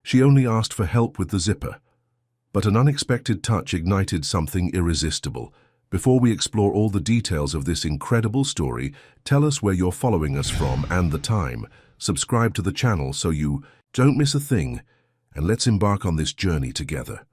She only asked for help with the zipper. But an unexpected touch ignited something irresistible. Before we explore all the details of this incredible story, tell us where you're following us from and the time. Subscribe to the channel so you don't miss a thing, and let's embark on this journey together.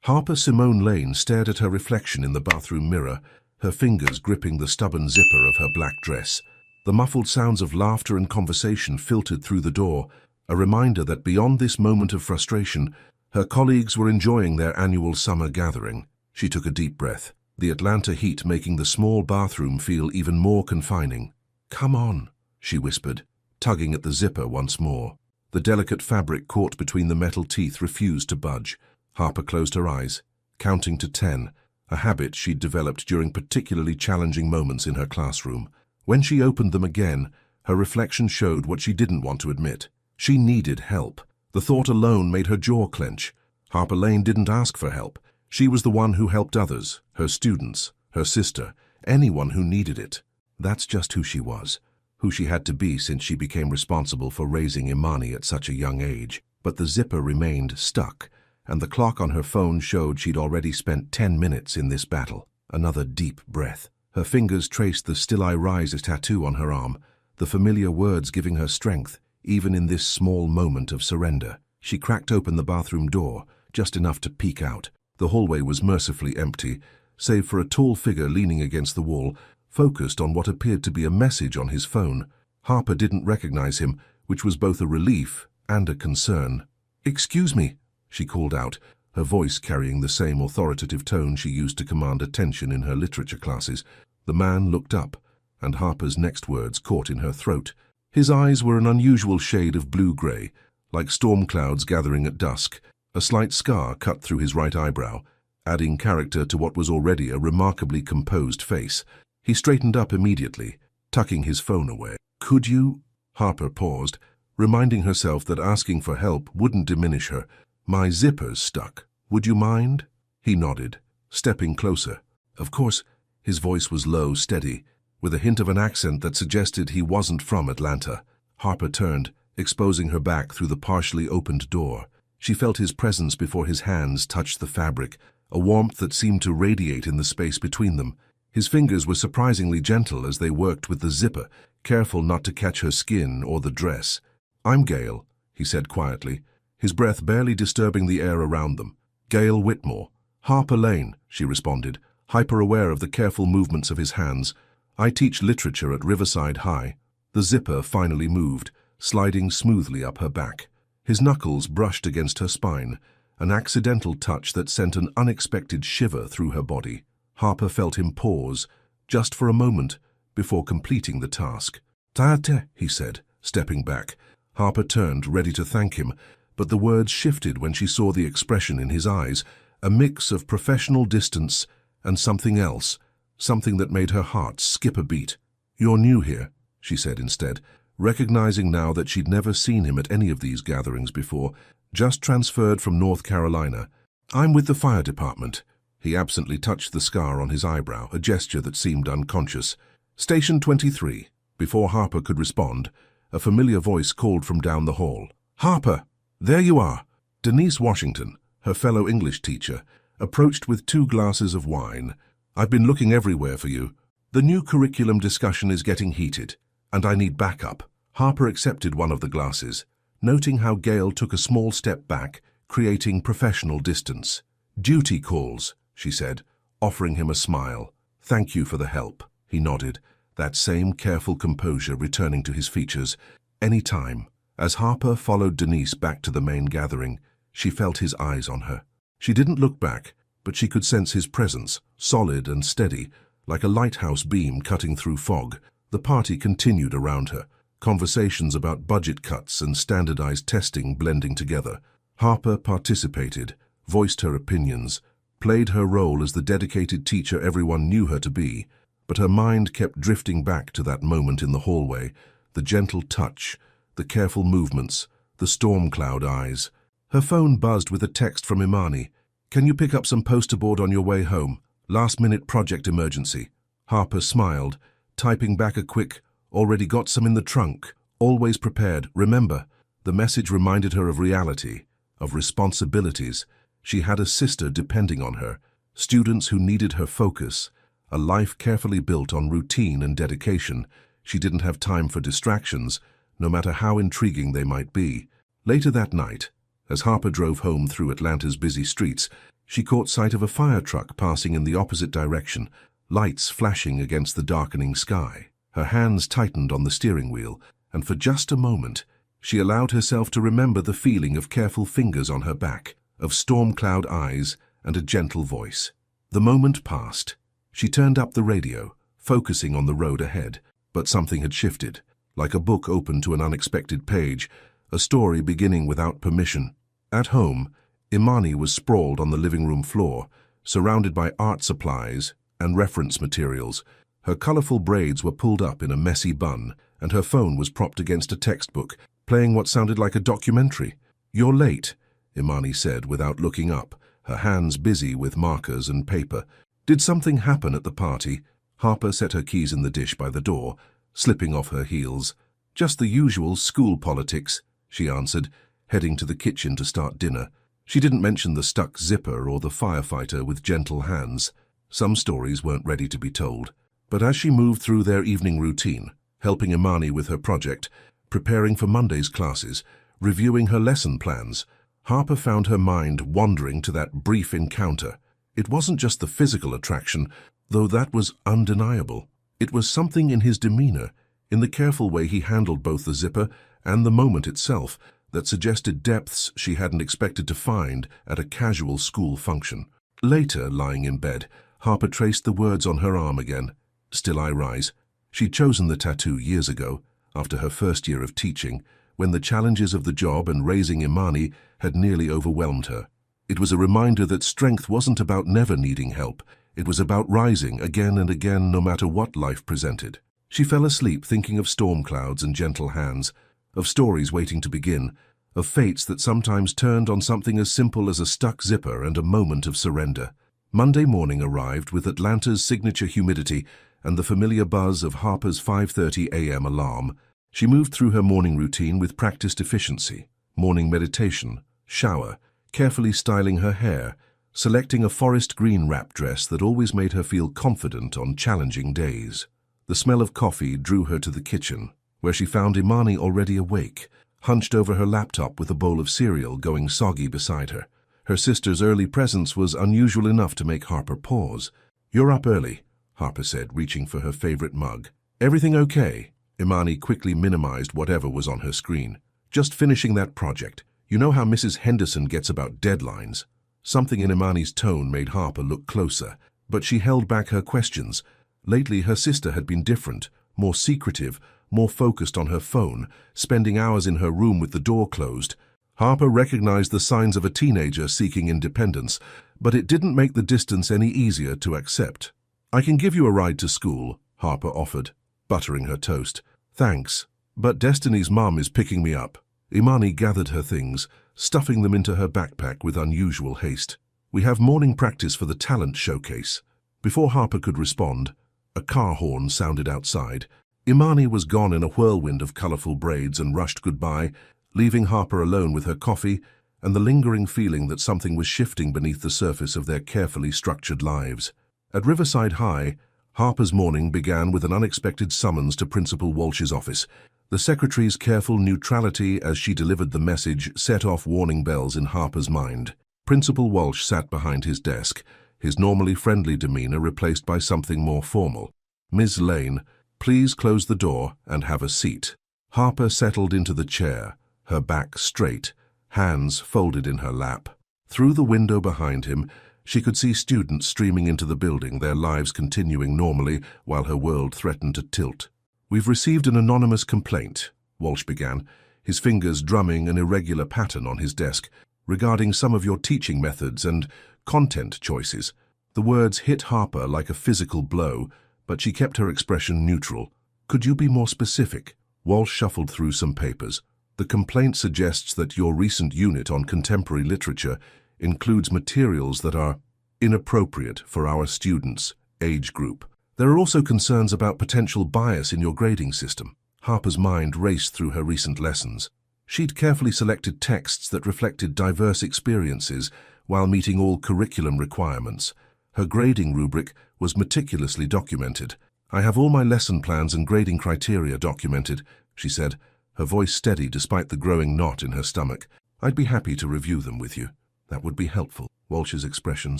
Harper Simone Lane stared at her reflection in the bathroom mirror, her fingers gripping the stubborn zipper of her black dress. The muffled sounds of laughter and conversation filtered through the door, a reminder that beyond this moment of frustration, her colleagues were enjoying their annual summer gathering. She took a deep breath, the Atlanta heat making the small bathroom feel even more confining. "Come on," she whispered, tugging at the zipper once more. The delicate fabric caught between the metal teeth refused to budge. Harper closed her eyes, counting to 10, a habit she'd developed during particularly challenging moments in her classroom. When she opened them again, her reflection showed what she didn't want to admit. She needed help. The thought alone made her jaw clench. Harper Lane didn't ask for help. She was the one who helped others, her students, her sister, anyone who needed it. That's just who she was, who she had to be since she became responsible for raising Imani at such a young age. But the zipper remained stuck, and the clock on her phone showed she'd already spent 10 minutes in this battle. Another deep breath. Her fingers traced the "Still I Rise" tattoo on her arm, the familiar words giving her strength, even in this small moment of surrender. She cracked open the bathroom door, just enough to peek out. The hallway was mercifully empty, save for a tall figure leaning against the wall, focused on what appeared to be a message on his phone. Harper didn't recognize him, which was both a relief and a concern. "Excuse me," she called out, her voice carrying the same authoritative tone she used to command attention in her literature classes. The man looked up, and Harper's next words caught in her throat. His eyes were an unusual shade of blue-gray, like storm clouds gathering at dusk. A slight scar cut through his right eyebrow, adding character to what was already a remarkably composed face. He straightened up immediately, tucking his phone away. "Could you?" Harper paused, reminding herself that asking for help wouldn't diminish her. "My zipper's stuck. Would you mind?" He nodded, stepping closer. Of course. His voice was low, steady, with a hint of an accent that suggested he wasn't from Atlanta. Harper turned, exposing her back through the partially opened door. She felt his presence before his hands touched the fabric, a warmth that seemed to radiate in the space between them. His fingers were surprisingly gentle as they worked with the zipper, careful not to catch her skin or the dress. "I'm Gail," he said quietly, his breath barely disturbing the air around them. "Gail Whitmore." "Harper Lane," she responded, hyper-aware of the careful movements of his hands. "I teach literature at Riverside High." The zipper finally moved, sliding smoothly up her back. His knuckles brushed against her spine, an accidental touch that sent an unexpected shiver through her body. Harper felt him pause, just for a moment, before completing the task. "Tate," he said, stepping back. Harper turned, ready to thank him, but the words shifted when she saw the expression in his eyes, a mix of professional distance and something else, something that made her heart skip a beat. "You're new here," she said instead, recognizing now that she'd never seen him at any of these gatherings before, just transferred from North Carolina. "I'm with the fire department." He absently touched the scar on his eyebrow, a gesture that seemed unconscious. "Station 23. Before Harper could respond, a familiar voice called from down the hall. "Harper, there you are." Denise Washington, her fellow English teacher, approached with 2 glasses of wine. "I've been looking everywhere for you. The new curriculum discussion is getting heated, and I need backup." Harper accepted one of the glasses, noting how Gail took a small step back, creating professional distance. "Duty calls," she said, offering him a smile. "Thank you for the help." He nodded, that same careful composure returning to his features. "Any time." As Harper followed Denise back to the main gathering, she felt his eyes on her. She didn't look back, but she could sense his presence, solid and steady, like a lighthouse beam cutting through fog. The party continued around her, conversations about budget cuts and standardized testing blending together. Harper participated, voiced her opinions, played her role as the dedicated teacher everyone knew her to be, but her mind kept drifting back to that moment in the hallway, the gentle touch, the careful movements, the storm cloud eyes. Her phone buzzed with a text from Imani. "Can you pick up some poster board on your way home? Last-minute project emergency." Harper smiled, typing back a quick, "Already got some in the trunk. Always prepared, remember." The message reminded her of reality, of responsibilities. She had a sister depending on her, students who needed her focus, a life carefully built on routine and dedication. She didn't have time for distractions, no matter how intriguing they might be. Later that night, as Harper drove home through Atlanta's busy streets, she caught sight of a fire truck passing in the opposite direction, lights flashing against the darkening sky. Her hands tightened on the steering wheel, and for just a moment, she allowed herself to remember the feeling of careful fingers on her back, of storm-cloud eyes and a gentle voice. The moment passed. She turned up the radio, focusing on the road ahead, but something had shifted. Like a book opened to an unexpected page, a story beginning without permission. At home, Imani was sprawled on the living room floor, surrounded by art supplies and reference materials. Her colorful braids were pulled up in a messy bun, and her phone was propped against a textbook, playing what sounded like a documentary. "You're late," Imani said without looking up, her hands busy with markers and paper. "Did something happen at the party?" Harper set her keys in the dish by the door, slipping off her heels. "Just the usual school politics," she answered, heading to the kitchen to start dinner. She didn't mention the stuck zipper or the firefighter with gentle hands. Some stories weren't ready to be told. But as she moved through their evening routine, helping Imani with her project, preparing for Monday's classes, reviewing her lesson plans, Harper found her mind wandering to that brief encounter. It wasn't just the physical attraction, though that was undeniable. It was something in his demeanor, in the careful way he handled both the zipper and the moment itself, that suggested depths she hadn't expected to find at a casual school function. Later, lying in bed, Harper traced the words on her arm again. "Still I rise." She'd chosen the tattoo years ago, after her first year of teaching, when the challenges of the job and raising Imani had nearly overwhelmed her. It was a reminder that strength wasn't about never needing help. It was about rising again and again, no matter what life presented. She fell asleep thinking of storm clouds and gentle hands, of stories waiting to begin, of fates that sometimes turned on something as simple as a stuck zipper and a moment of surrender. Monday morning arrived with Atlanta's signature humidity and the familiar buzz of Harper's 5:30 a.m. alarm. She moved through her morning routine with practiced efficiency, morning meditation, shower, carefully styling her hair, selecting a forest green wrap dress that always made her feel confident on challenging days. The smell of coffee drew her to the kitchen, where she found Imani already awake, hunched over her laptop with a bowl of cereal going soggy beside her. Her sister's early presence was unusual enough to make Harper pause. "You're up early," Harper said, reaching for her favorite mug. "Everything okay?" Imani quickly minimized whatever was on her screen. "Just finishing that project. You know how Mrs. Henderson gets about deadlines." Something in Imani's tone made Harper look closer, but she held back her questions. Lately, her sister had been different, more secretive, more focused on her phone, spending hours in her room with the door closed. Harper recognized the signs of a teenager seeking independence, but it didn't make the distance any easier to accept. "I can give you a ride to school," Harper offered, buttering her toast. "Thanks, but Destiny's mom is picking me up." Imani gathered her things, stuffing them into her backpack with unusual haste. "We have morning practice for the talent showcase." Before Harper could respond, a car horn sounded outside. Imani was gone in a whirlwind of colorful braids and rushed goodbye, leaving Harper alone with her coffee and the lingering feeling that something was shifting beneath the surface of their carefully structured lives. At Riverside High, Harper's morning began with an unexpected summons to Principal Walsh's office. The secretary's careful neutrality as she delivered the message set off warning bells in Harper's mind. Principal Walsh sat behind his desk, his normally friendly demeanor replaced by something more formal. "Ms. Lane, please close the door and have a seat." Harper settled into the chair, her back straight, hands folded in her lap. Through the window behind him, she could see students streaming into the building, their lives continuing normally while her world threatened to tilt. "We've received an anonymous complaint," Walsh began, his fingers drumming an irregular pattern on his desk, "regarding some of your teaching methods and content choices." The words hit Harper like a physical blow, but she kept her expression neutral. "Could you be more specific?" Walsh shuffled through some papers. "The complaint suggests that your recent unit on contemporary literature includes materials that are inappropriate for our students' age group. There are also concerns about potential bias in your grading system." Harper's mind raced through her recent lessons. She'd carefully selected texts that reflected diverse experiences while meeting all curriculum requirements. Her grading rubric was meticulously documented. "I have all my lesson plans and grading criteria documented," she said, her voice steady despite the growing knot in her stomach. "I'd be happy to review them with you." "That would be helpful." Walsh's expression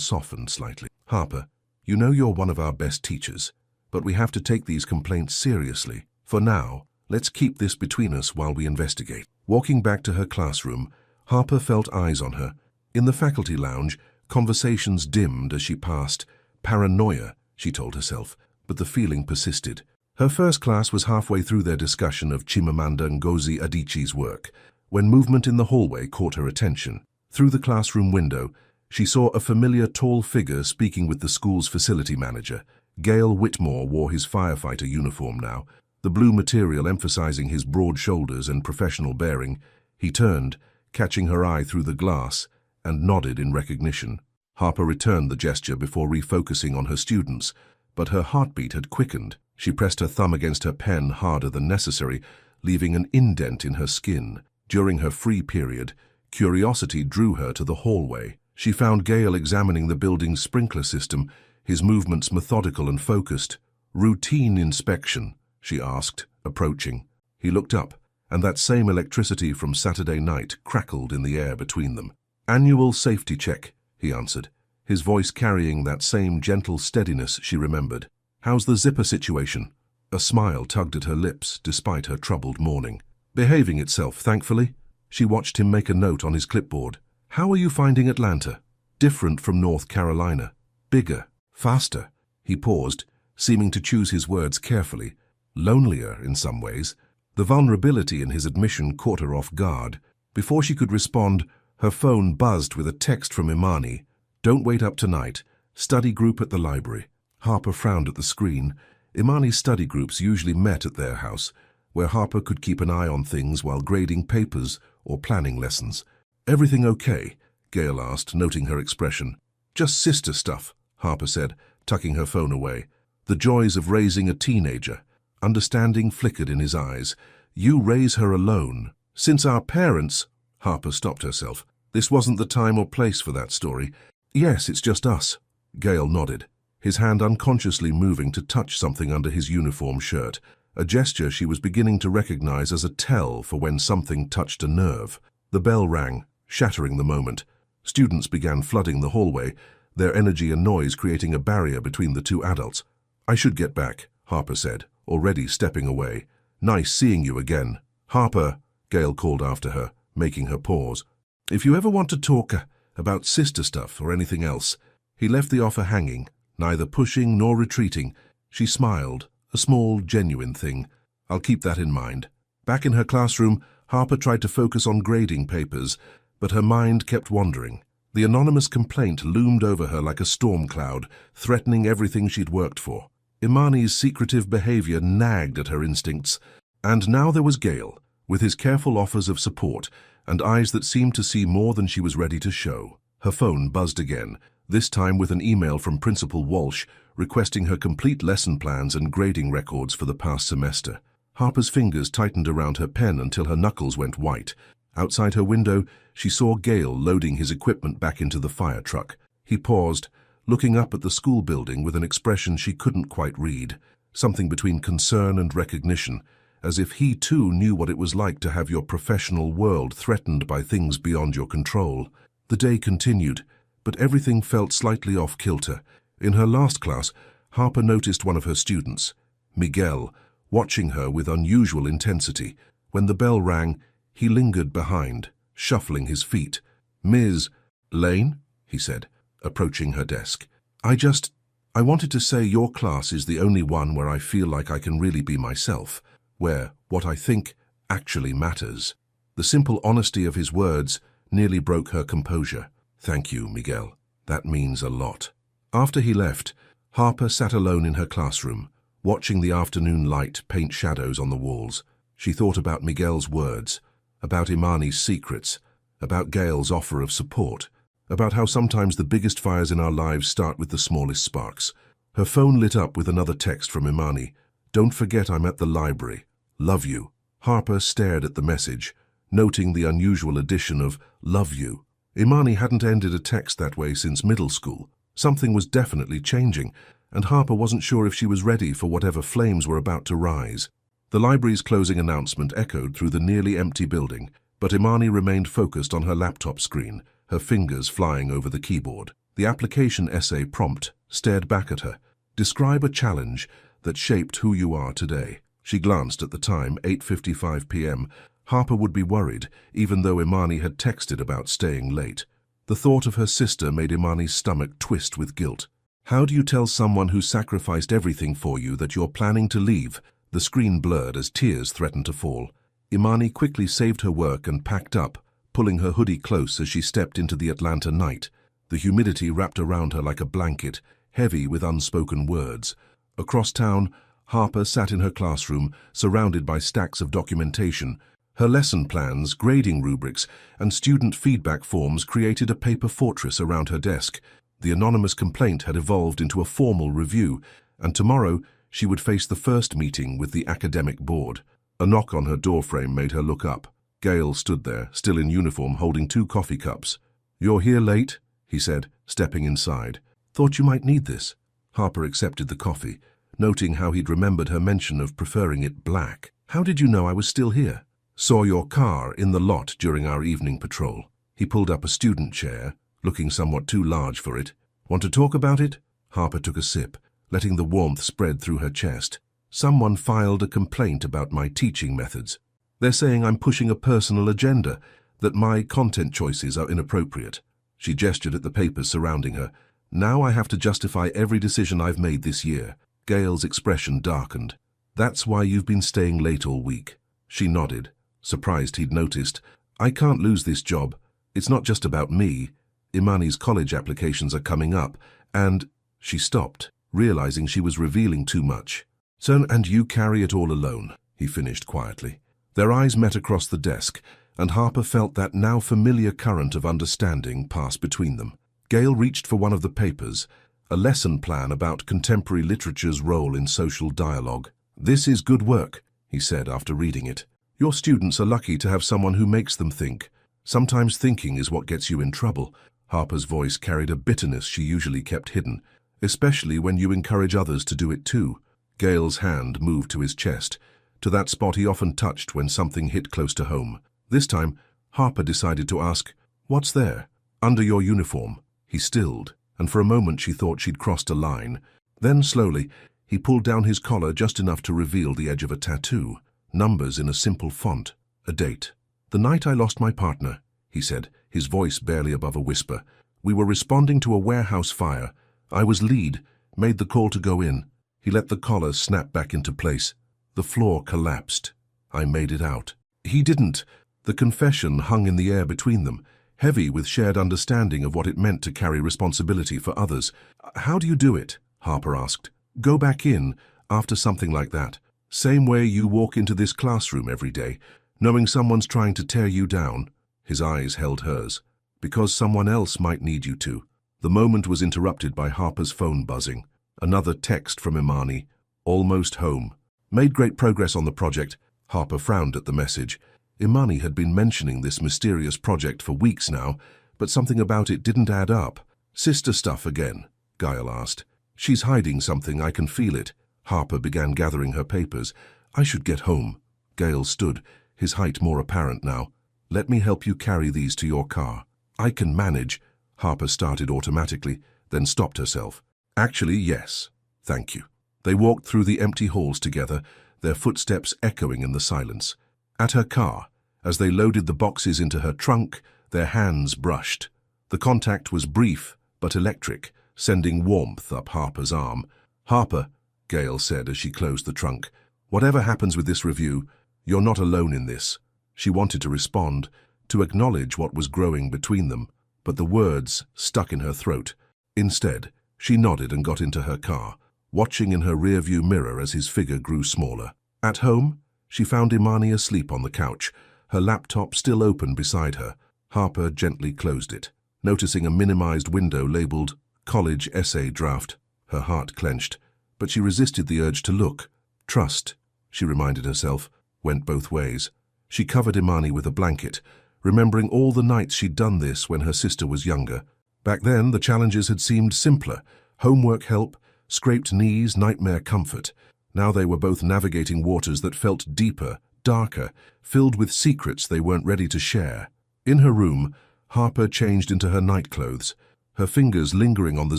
softened slightly. "Harper, you know you're one of our best teachers, but we have to take these complaints seriously. For now, let's keep this between us while we investigate." Walking back to her classroom, Harper felt eyes on her. In the faculty lounge, conversations dimmed as she passed. Paranoia, she told herself, but the feeling persisted. Her first class was halfway through their discussion of Chimamanda Ngozi Adichie's work, when movement in the hallway caught her attention. Through the classroom window, she saw a familiar tall figure speaking with the school's facility manager. Gail Whitmore wore his firefighter uniform now, the blue material emphasizing his broad shoulders and professional bearing. He turned, catching her eye through the glass, and nodded in recognition. Harper returned the gesture before refocusing on her students, but her heartbeat had quickened. She pressed her thumb against her pen harder than necessary, leaving an indent in her skin. During her free period, curiosity drew her to the hallway. She found Gale examining the building's sprinkler system, his movements methodical and focused. "Routine inspection?" she asked, approaching. He looked up, and that same electricity from Saturday night crackled in the air between them. "Annual safety check," he answered, his voice carrying that same gentle steadiness she remembered. "How's the zipper situation?" A smile tugged at her lips despite her troubled morning. "Behaving itself, thankfully." She watched him make a note on his clipboard. "How are you finding Atlanta?" "Different from North Carolina. Bigger. Faster." He paused, seeming to choose his words carefully. "Lonelier in some ways." The vulnerability in his admission caught her off guard. Before she could respond, her phone buzzed with a text from Imani. "Don't wait up tonight. Study group at the library." Harper frowned at the screen. Imani's study groups usually met at their house, where Harper could keep an eye on things while grading papers or planning lessons. "Everything okay?" Gail asked, noting her expression. "Just sister stuff," Harper said, tucking her phone away. The joys of raising a teenager. Understanding flickered in his eyes. "You raise her alone. Since our parents—" Harper stopped herself. This wasn't the time or place for that story. "Yes, it's just us." Gale nodded, his hand unconsciously moving to touch something under his uniform shirt, a gesture she was beginning to recognize as a tell for when something touched a nerve. The bell rang, shattering the moment. Students began flooding the hallway, their energy and noise creating a barrier between the two adults. "I should get back," Harper said, already stepping away. "Nice seeing you again." "Harper," Gale called after her, making her pause. "If you ever want to talk about sister stuff or anything else." He left the offer hanging, neither pushing nor retreating. She smiled, a small, genuine thing. "I'll keep that in mind." Back in her classroom, Harper tried to focus on grading papers, but her mind kept wandering. The anonymous complaint loomed over her like a storm cloud, threatening everything she'd worked for. Imani's secretive behavior nagged at her instincts, and now there was Gale, with his careful offers of support and eyes that seemed to see more than she was ready to show. Her phone buzzed again, this time with an email from Principal Walsh requesting her complete lesson plans and grading records for the past semester. Harper's fingers tightened around her pen until her knuckles went white. Outside her window, she saw Gale loading his equipment back into the fire truck. He paused, looking up at the school building with an expression she couldn't quite read, something between concern and recognition, as if he too knew what it was like to have your professional world threatened by things beyond your control. The day continued, but everything felt slightly off-kilter. In her last class, Harper noticed one of her students, Miguel, watching her with unusual intensity. When the bell rang, he lingered behind, shuffling his feet. "Ms. Lane?" he said, approaching her desk. I wanted to say your class is the only one where I feel like I can really be myself, where what I think actually matters." The simple honesty of his words nearly broke her composure. "Thank you, Miguel. That means a lot." After he left, Harper sat alone in her classroom, watching the afternoon light paint shadows on the walls. She thought about Miguel's words, about Imani's secrets, about Gale's offer of support, about how sometimes the biggest fires in our lives start with the smallest sparks. Her phone lit up with another text from Imani. "Don't forget I'm at the library. Love you." Harper stared at the message, noting the unusual addition of "love you." Imani hadn't ended a text that way since middle school. Something was definitely changing, and Harper wasn't sure if she was ready for whatever flames were about to rise. The library's closing announcement echoed through the nearly empty building, but Imani remained focused on her laptop screen, her fingers flying over the keyboard. The application essay prompt stared back at her. Describe a challenge that shaped who you are today. She glanced at the time, 8:55 p.m. Harper would be worried, even though Imani had texted about staying late. The thought of her sister made Imani's stomach twist with guilt. How do you tell someone who sacrificed everything for you that you're planning to leave? The screen blurred as tears threatened to fall. Imani quickly saved her work and packed up, pulling her hoodie close as she stepped into the Atlanta night. The humidity wrapped around her like a blanket, heavy with unspoken words. Across town, Harper sat in her classroom, surrounded by stacks of documentation. Her lesson plans, grading rubrics, and student feedback forms created a paper fortress around her desk. The anonymous complaint had evolved into a formal review, and tomorrow she would face the first meeting with the academic board. A knock on her doorframe made her look up. Gale stood there, still in uniform, holding 2 coffee cups. "You're here late?" he said, stepping inside. "Thought you might need this." Harper accepted the coffee, noting how he'd remembered her mention of preferring it black. "How did you know I was still here?" "Saw your car in the lot during our evening patrol." He pulled up a student chair, looking somewhat too large for it. "Want to talk about it?" Harper took a sip, letting the warmth spread through her chest. "Someone filed a complaint about my teaching methods. They're saying I'm pushing a personal agenda, that my content choices are inappropriate." She gestured at the papers surrounding her. "Now I have to justify every decision I've made this year." Gale's expression darkened. "That's why you've been staying late all week." She nodded, surprised he'd noticed. "I can't lose this job. It's not just about me. Imani's college applications are coming up, and—" She stopped, realizing she was revealing too much. "So, and you carry it all alone," he finished quietly. Their eyes met across the desk, and Harper felt that now familiar current of understanding pass between them. Gale reached for one of the papers, a lesson plan about contemporary literature's role in social dialogue. "This is good work," he said after reading it. "Your students are lucky to have someone who makes them think. Sometimes thinking is what gets you in trouble." Harper's voice carried a bitterness she usually kept hidden, "especially when you encourage others to do it too." Gale's hand moved to his chest, to that spot he often touched when something hit close to home. This time, Harper decided to ask, "What's there?" "Under your uniform." He stilled, and for a moment she thought she'd crossed a line. Then, slowly, he pulled down his collar just enough to reveal the edge of a tattoo. Numbers in a simple font. A date. "The night I lost my partner," he said, his voice barely above a whisper. "We were responding to a warehouse fire. I was lead, made the call to go in." He let the collar snap back into place. The floor collapsed. "I made it out." He didn't. The confession hung in the air between them, heavy with shared understanding of what it meant to carry responsibility for others. "How do you do it?" Harper asked. "Go back in after something like that. Same way you walk into this classroom every day, knowing someone's trying to tear you down." His eyes held hers. "Because someone else might need you to." The moment was interrupted by Harper's phone buzzing. Another text from Imani. "Almost home. Made great progress on the project." Harper frowned at the message. Imani had been mentioning this mysterious project for weeks now, but something about it didn't add up. "Sister stuff again?" Gale asked. "She's hiding something, I can feel it." Harper began gathering her papers. "I should get home." Gale stood, his height more apparent now. "Let me help you carry these to your car." "I can manage." Harper started automatically, then stopped herself. "Actually, yes. Thank you." They walked through the empty halls together, their footsteps echoing in the silence. At her car, as they loaded the boxes into her trunk, their hands brushed. The contact was brief but electric, sending warmth up Harper's arm. "Harper," Gale said as she closed the trunk, "whatever happens with this review, you're not alone in this." She wanted to respond, to acknowledge what was growing between them, but the words stuck in her throat. Instead, she nodded and got into her car, watching in her rearview mirror as his figure grew smaller. At home, she found Imani asleep on the couch, her laptop still open beside her. Harper gently closed it, noticing a minimized window labeled "College Essay Draft." Her heart clenched, but she resisted the urge to look. Trust, she reminded herself, went both ways. She covered Imani with a blanket, remembering all the nights she'd done this when her sister was younger. Back then, the challenges had seemed simpler. Homework help, scraped knees, nightmare comfort. Now they were both navigating waters that felt deeper, darker, filled with secrets they weren't ready to share. In her room, Harper changed into her nightclothes, her fingers lingering on the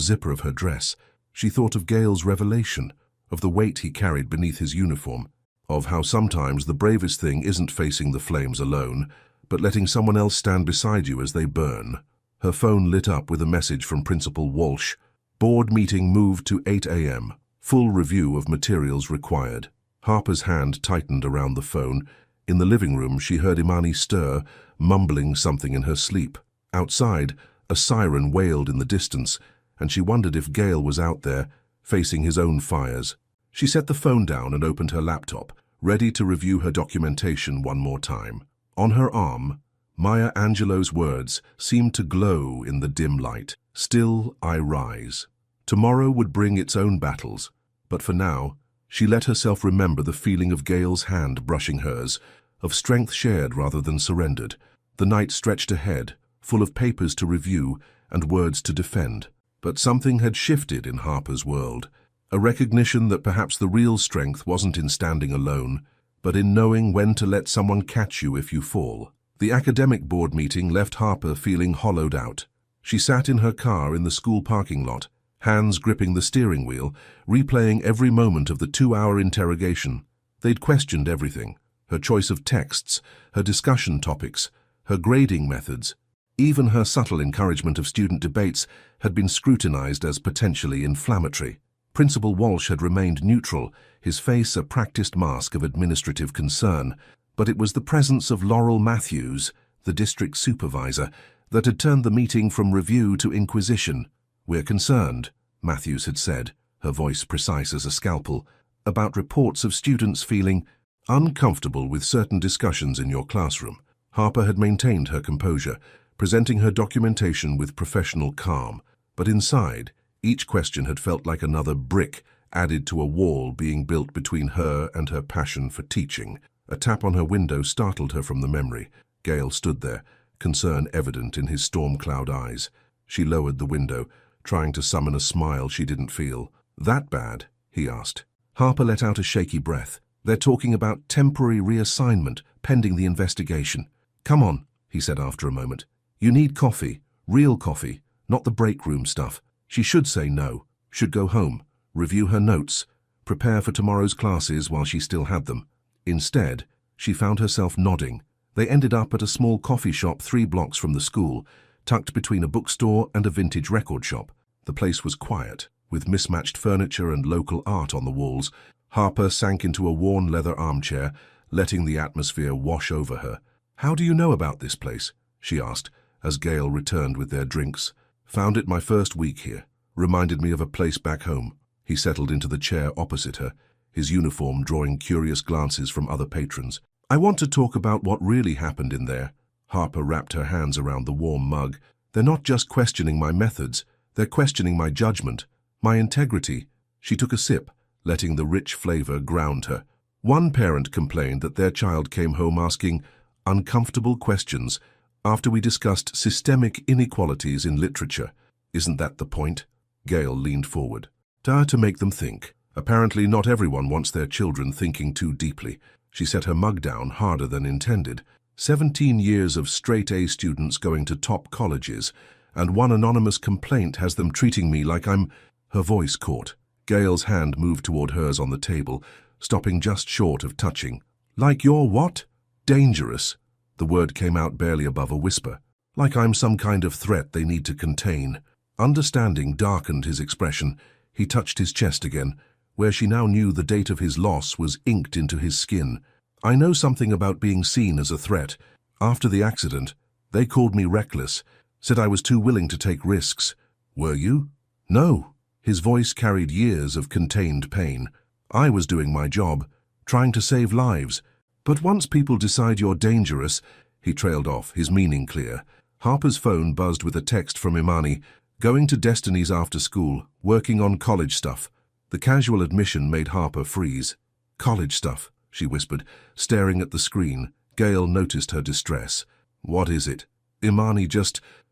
zipper of her dress. She thought of Gale's revelation, of the weight he carried beneath his uniform, of how sometimes the bravest thing isn't facing the flames alone, but letting someone else stand beside you as they burn. Her phone lit up with a message from Principal Walsh. Board meeting moved to 8 a.m. Full review of materials required. Harper's hand tightened around the phone. In the living room, she heard Imani stir, mumbling something in her sleep. Outside, a siren wailed in the distance, and she wondered if Gale was out there, facing his own fires. She set the phone down and opened her laptop, ready to review her documentation one more time. On her arm, Maya Angelou's words seemed to glow in the dim light. Still I rise. Tomorrow would bring its own battles, but for now, she let herself remember the feeling of Gale's hand brushing hers, of strength shared rather than surrendered. The night stretched ahead, full of papers to review and words to defend. But something had shifted in Harper's world, a recognition that perhaps the real strength wasn't in standing alone, but in knowing when to let someone catch you if you fall. The academic board meeting left Harper feeling hollowed out. She sat in her car in the school parking lot, hands gripping the steering wheel, replaying every moment of the 2-hour interrogation. They'd questioned everything, her choice of texts, her discussion topics, her grading methods. Even her subtle encouragement of student debates had been scrutinized as potentially inflammatory. Principal Walsh had remained neutral, his face a practiced mask of administrative concern, but it was the presence of Laurel Matthews, the district supervisor, that had turned the meeting from review to inquisition. "We're concerned," Matthews had said, her voice precise as a scalpel, "about reports of students feeling uncomfortable with certain discussions in your classroom." Harper had maintained her composure, presenting her documentation with professional calm, but inside, each question had felt like another brick added to a wall being built between her and her passion for teaching. A tap on her window startled her from the memory. Gale stood there, concern evident in his storm cloud eyes. She lowered the window, trying to summon a smile she didn't feel. "That bad?" he asked. Harper let out a shaky breath. "They're talking about temporary reassignment, pending the investigation." "Come on," he said after a moment. "You need coffee, real coffee, not the break room stuff." She should say no, should go home, review her notes, prepare for tomorrow's classes while she still had them. Instead, she found herself nodding. They ended up at a small coffee shop 3 blocks from the school, tucked between a bookstore and a vintage record shop. The place was quiet, with mismatched furniture and local art on the walls. Harper sank into a worn leather armchair, letting the atmosphere wash over her. "How do you know about this place?" she asked, as Gale returned with their drinks. "Found it my first week here. Reminded me of a place back home." He settled into the chair opposite her, his uniform drawing curious glances from other patrons. "I want to talk about what really happened in there." Harper wrapped her hands around the warm mug. "They're not just questioning my methods, they're questioning my judgment, my integrity." She took a sip, letting the rich flavor ground her. One parent complained that their child came home asking uncomfortable questions after we discussed systemic inequalities in literature. "Isn't that the point?" Gale leaned forward. To make them think. Apparently not everyone wants their children thinking too deeply. She set her mug down harder than intended. 17 years of straight-A students going to top colleges, and one anonymous complaint has them treating me like I'm... Her voice caught. Gale's hand moved toward hers on the table, stopping just short of touching. "Like you're what?" "Dangerous." The word came out barely above a whisper. "Like I'm some kind of threat they need to contain." Understanding darkened his expression. He touched his chest again, where she now knew the date of his loss was inked into his skin. "I know something about being seen as a threat. After the accident, they called me reckless, said I was too willing to take risks." "Were you?" "No." His voice carried years of contained pain. "I was doing my job, trying to save lives. But once people decide you're dangerous..." He trailed off, his meaning clear. Harper's phone buzzed with a text from Imani, going to Destiny's after school, working on college stuff. The casual admission made Harper freeze. "College stuff," she whispered, staring at the screen. Gail noticed her distress. What is it? Imani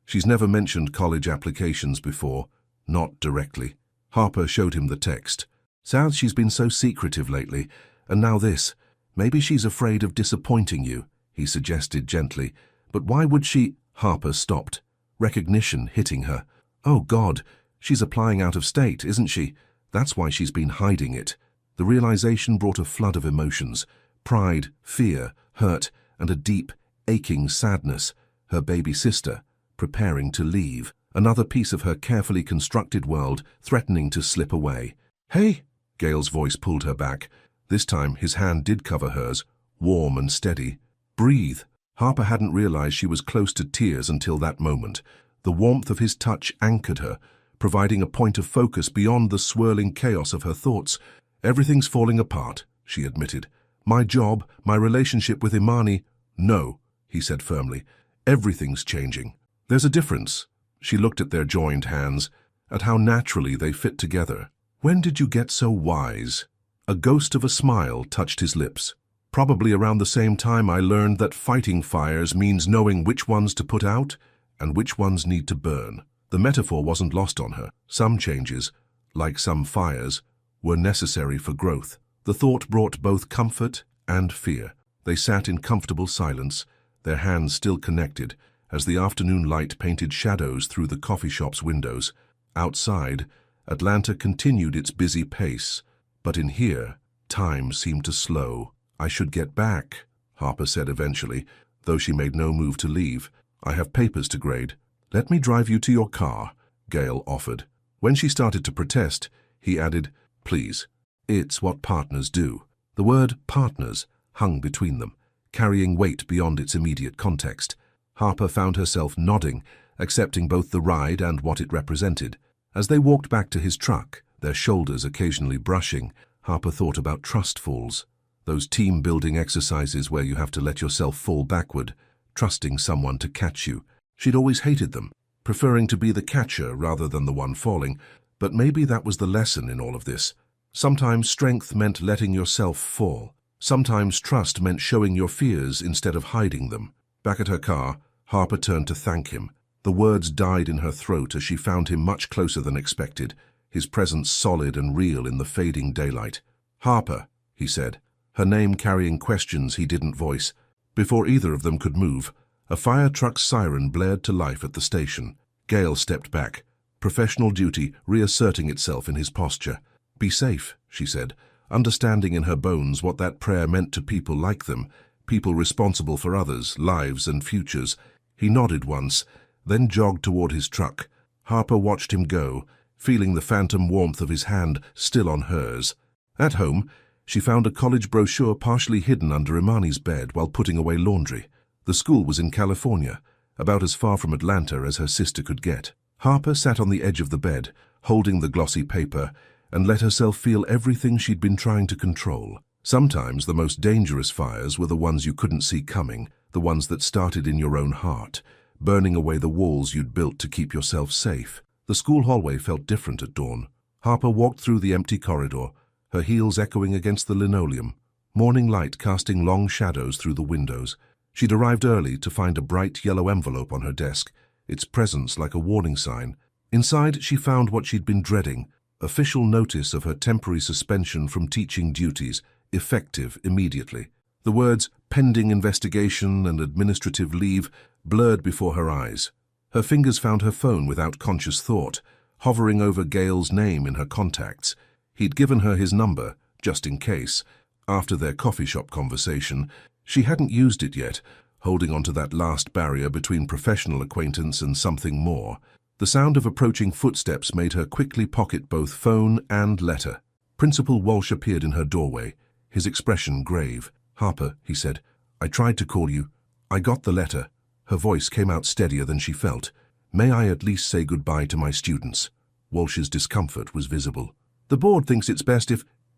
she's never mentioned college applications before. Not directly. Harper showed him the text. Sounds she's been so secretive lately. And now this. Maybe she's afraid of disappointing you, he suggested gently. But why would she? Harper stopped. Recognition hitting her. Oh God, she's applying out of state, isn't she? That's why she's been hiding it. The realization brought a flood of emotions. Pride, fear, hurt, and a deep, aching sadness. Her baby sister, preparing to leave. Another piece of her carefully constructed world threatening to slip away. Hey! Gail's voice pulled her back. This time his hand did cover hers, warm and steady. Breathe. Harper hadn't realized she was close to tears until that moment. The warmth of his touch anchored her, providing a point of focus beyond the swirling chaos of her thoughts. Everything's falling apart, she admitted. My job, my relationship with Imani. No, he said firmly. Everything's changing. There's a difference. She looked at their joined hands, at how naturally they fit together. When did you get so wise? A ghost of a smile touched his lips. Probably around the same time I learned that fighting fires means knowing which ones to put out and which ones need to burn. The metaphor wasn't lost on her. Some changes, like some fires, were necessary for growth. The thought brought both comfort and fear. They sat in comfortable silence, their hands still connected, as the afternoon light painted shadows through the coffee shop's windows. Outside, Atlanta continued its busy pace, but in here, time seemed to slow. I should get back, Harper said eventually, though she made no move to leave. I have papers to grade. Let me drive you to your car, Gail offered. When she started to protest, he added, please. It's what partners do. The word partners hung between them, carrying weight beyond its immediate context. Harper found herself nodding, accepting both the ride and what it represented. As they walked back to his truck, their shoulders occasionally brushing, Harper thought about trust falls. Those team-building exercises where you have to let yourself fall backward, trusting someone to catch you. She'd always hated them, preferring to be the catcher rather than the one falling, but maybe that was the lesson in all of this. Sometimes strength meant letting yourself fall. Sometimes trust meant showing your fears instead of hiding them. Back at her car, Harper turned to thank him. The words died in her throat as she found him much closer than expected, his presence solid and real in the fading daylight. Harper, he said, her name carrying questions he didn't voice. Before either of them could move, a fire truck's siren blared to life at the station. Gail stepped back, professional duty reasserting itself in his posture. Be safe, she said, understanding in her bones what that prayer meant to people like them, people responsible for others, lives and futures. He nodded once, then jogged toward his truck. Harper watched him go, feeling the phantom warmth of his hand still on hers. At home, she found a college brochure partially hidden under Imani's bed while putting away laundry. The school was in California, about as far from Atlanta as her sister could get. Harper sat on the edge of the bed, holding the glossy paper, and let herself feel everything she'd been trying to control. Sometimes the most dangerous fires were the ones you couldn't see coming, the ones that started in your own heart, burning away the walls you'd built to keep yourself safe. The school hallway felt different at dawn. Harper walked through the empty corridor, her heels echoing against the linoleum, morning light casting long shadows through the windows. She'd arrived early to find a bright yellow envelope on her desk, its presence like a warning sign. Inside, she found what she'd been dreading, official notice of her temporary suspension from teaching duties, effective immediately. The words pending investigation and administrative leave blurred before her eyes. Her fingers found her phone without conscious thought, hovering over Gail's name in her contacts. He'd given her his number, just in case. After their coffee shop conversation, she hadn't used it yet, holding on to that last barrier between professional acquaintance and something more. The sound of approaching footsteps made her quickly pocket both phone and letter. Principal Walsh appeared in her doorway, his expression grave. Harper, he said, I tried to call you. I got the letter. Her voice came out steadier than she felt. May I at least say goodbye to my students? Walsh's discomfort was visible. The board thinks it's best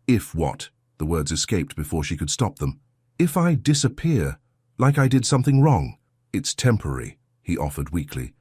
if what? The words escaped before she could stop them. If I disappear, like I did something wrong. It's temporary, he offered weakly.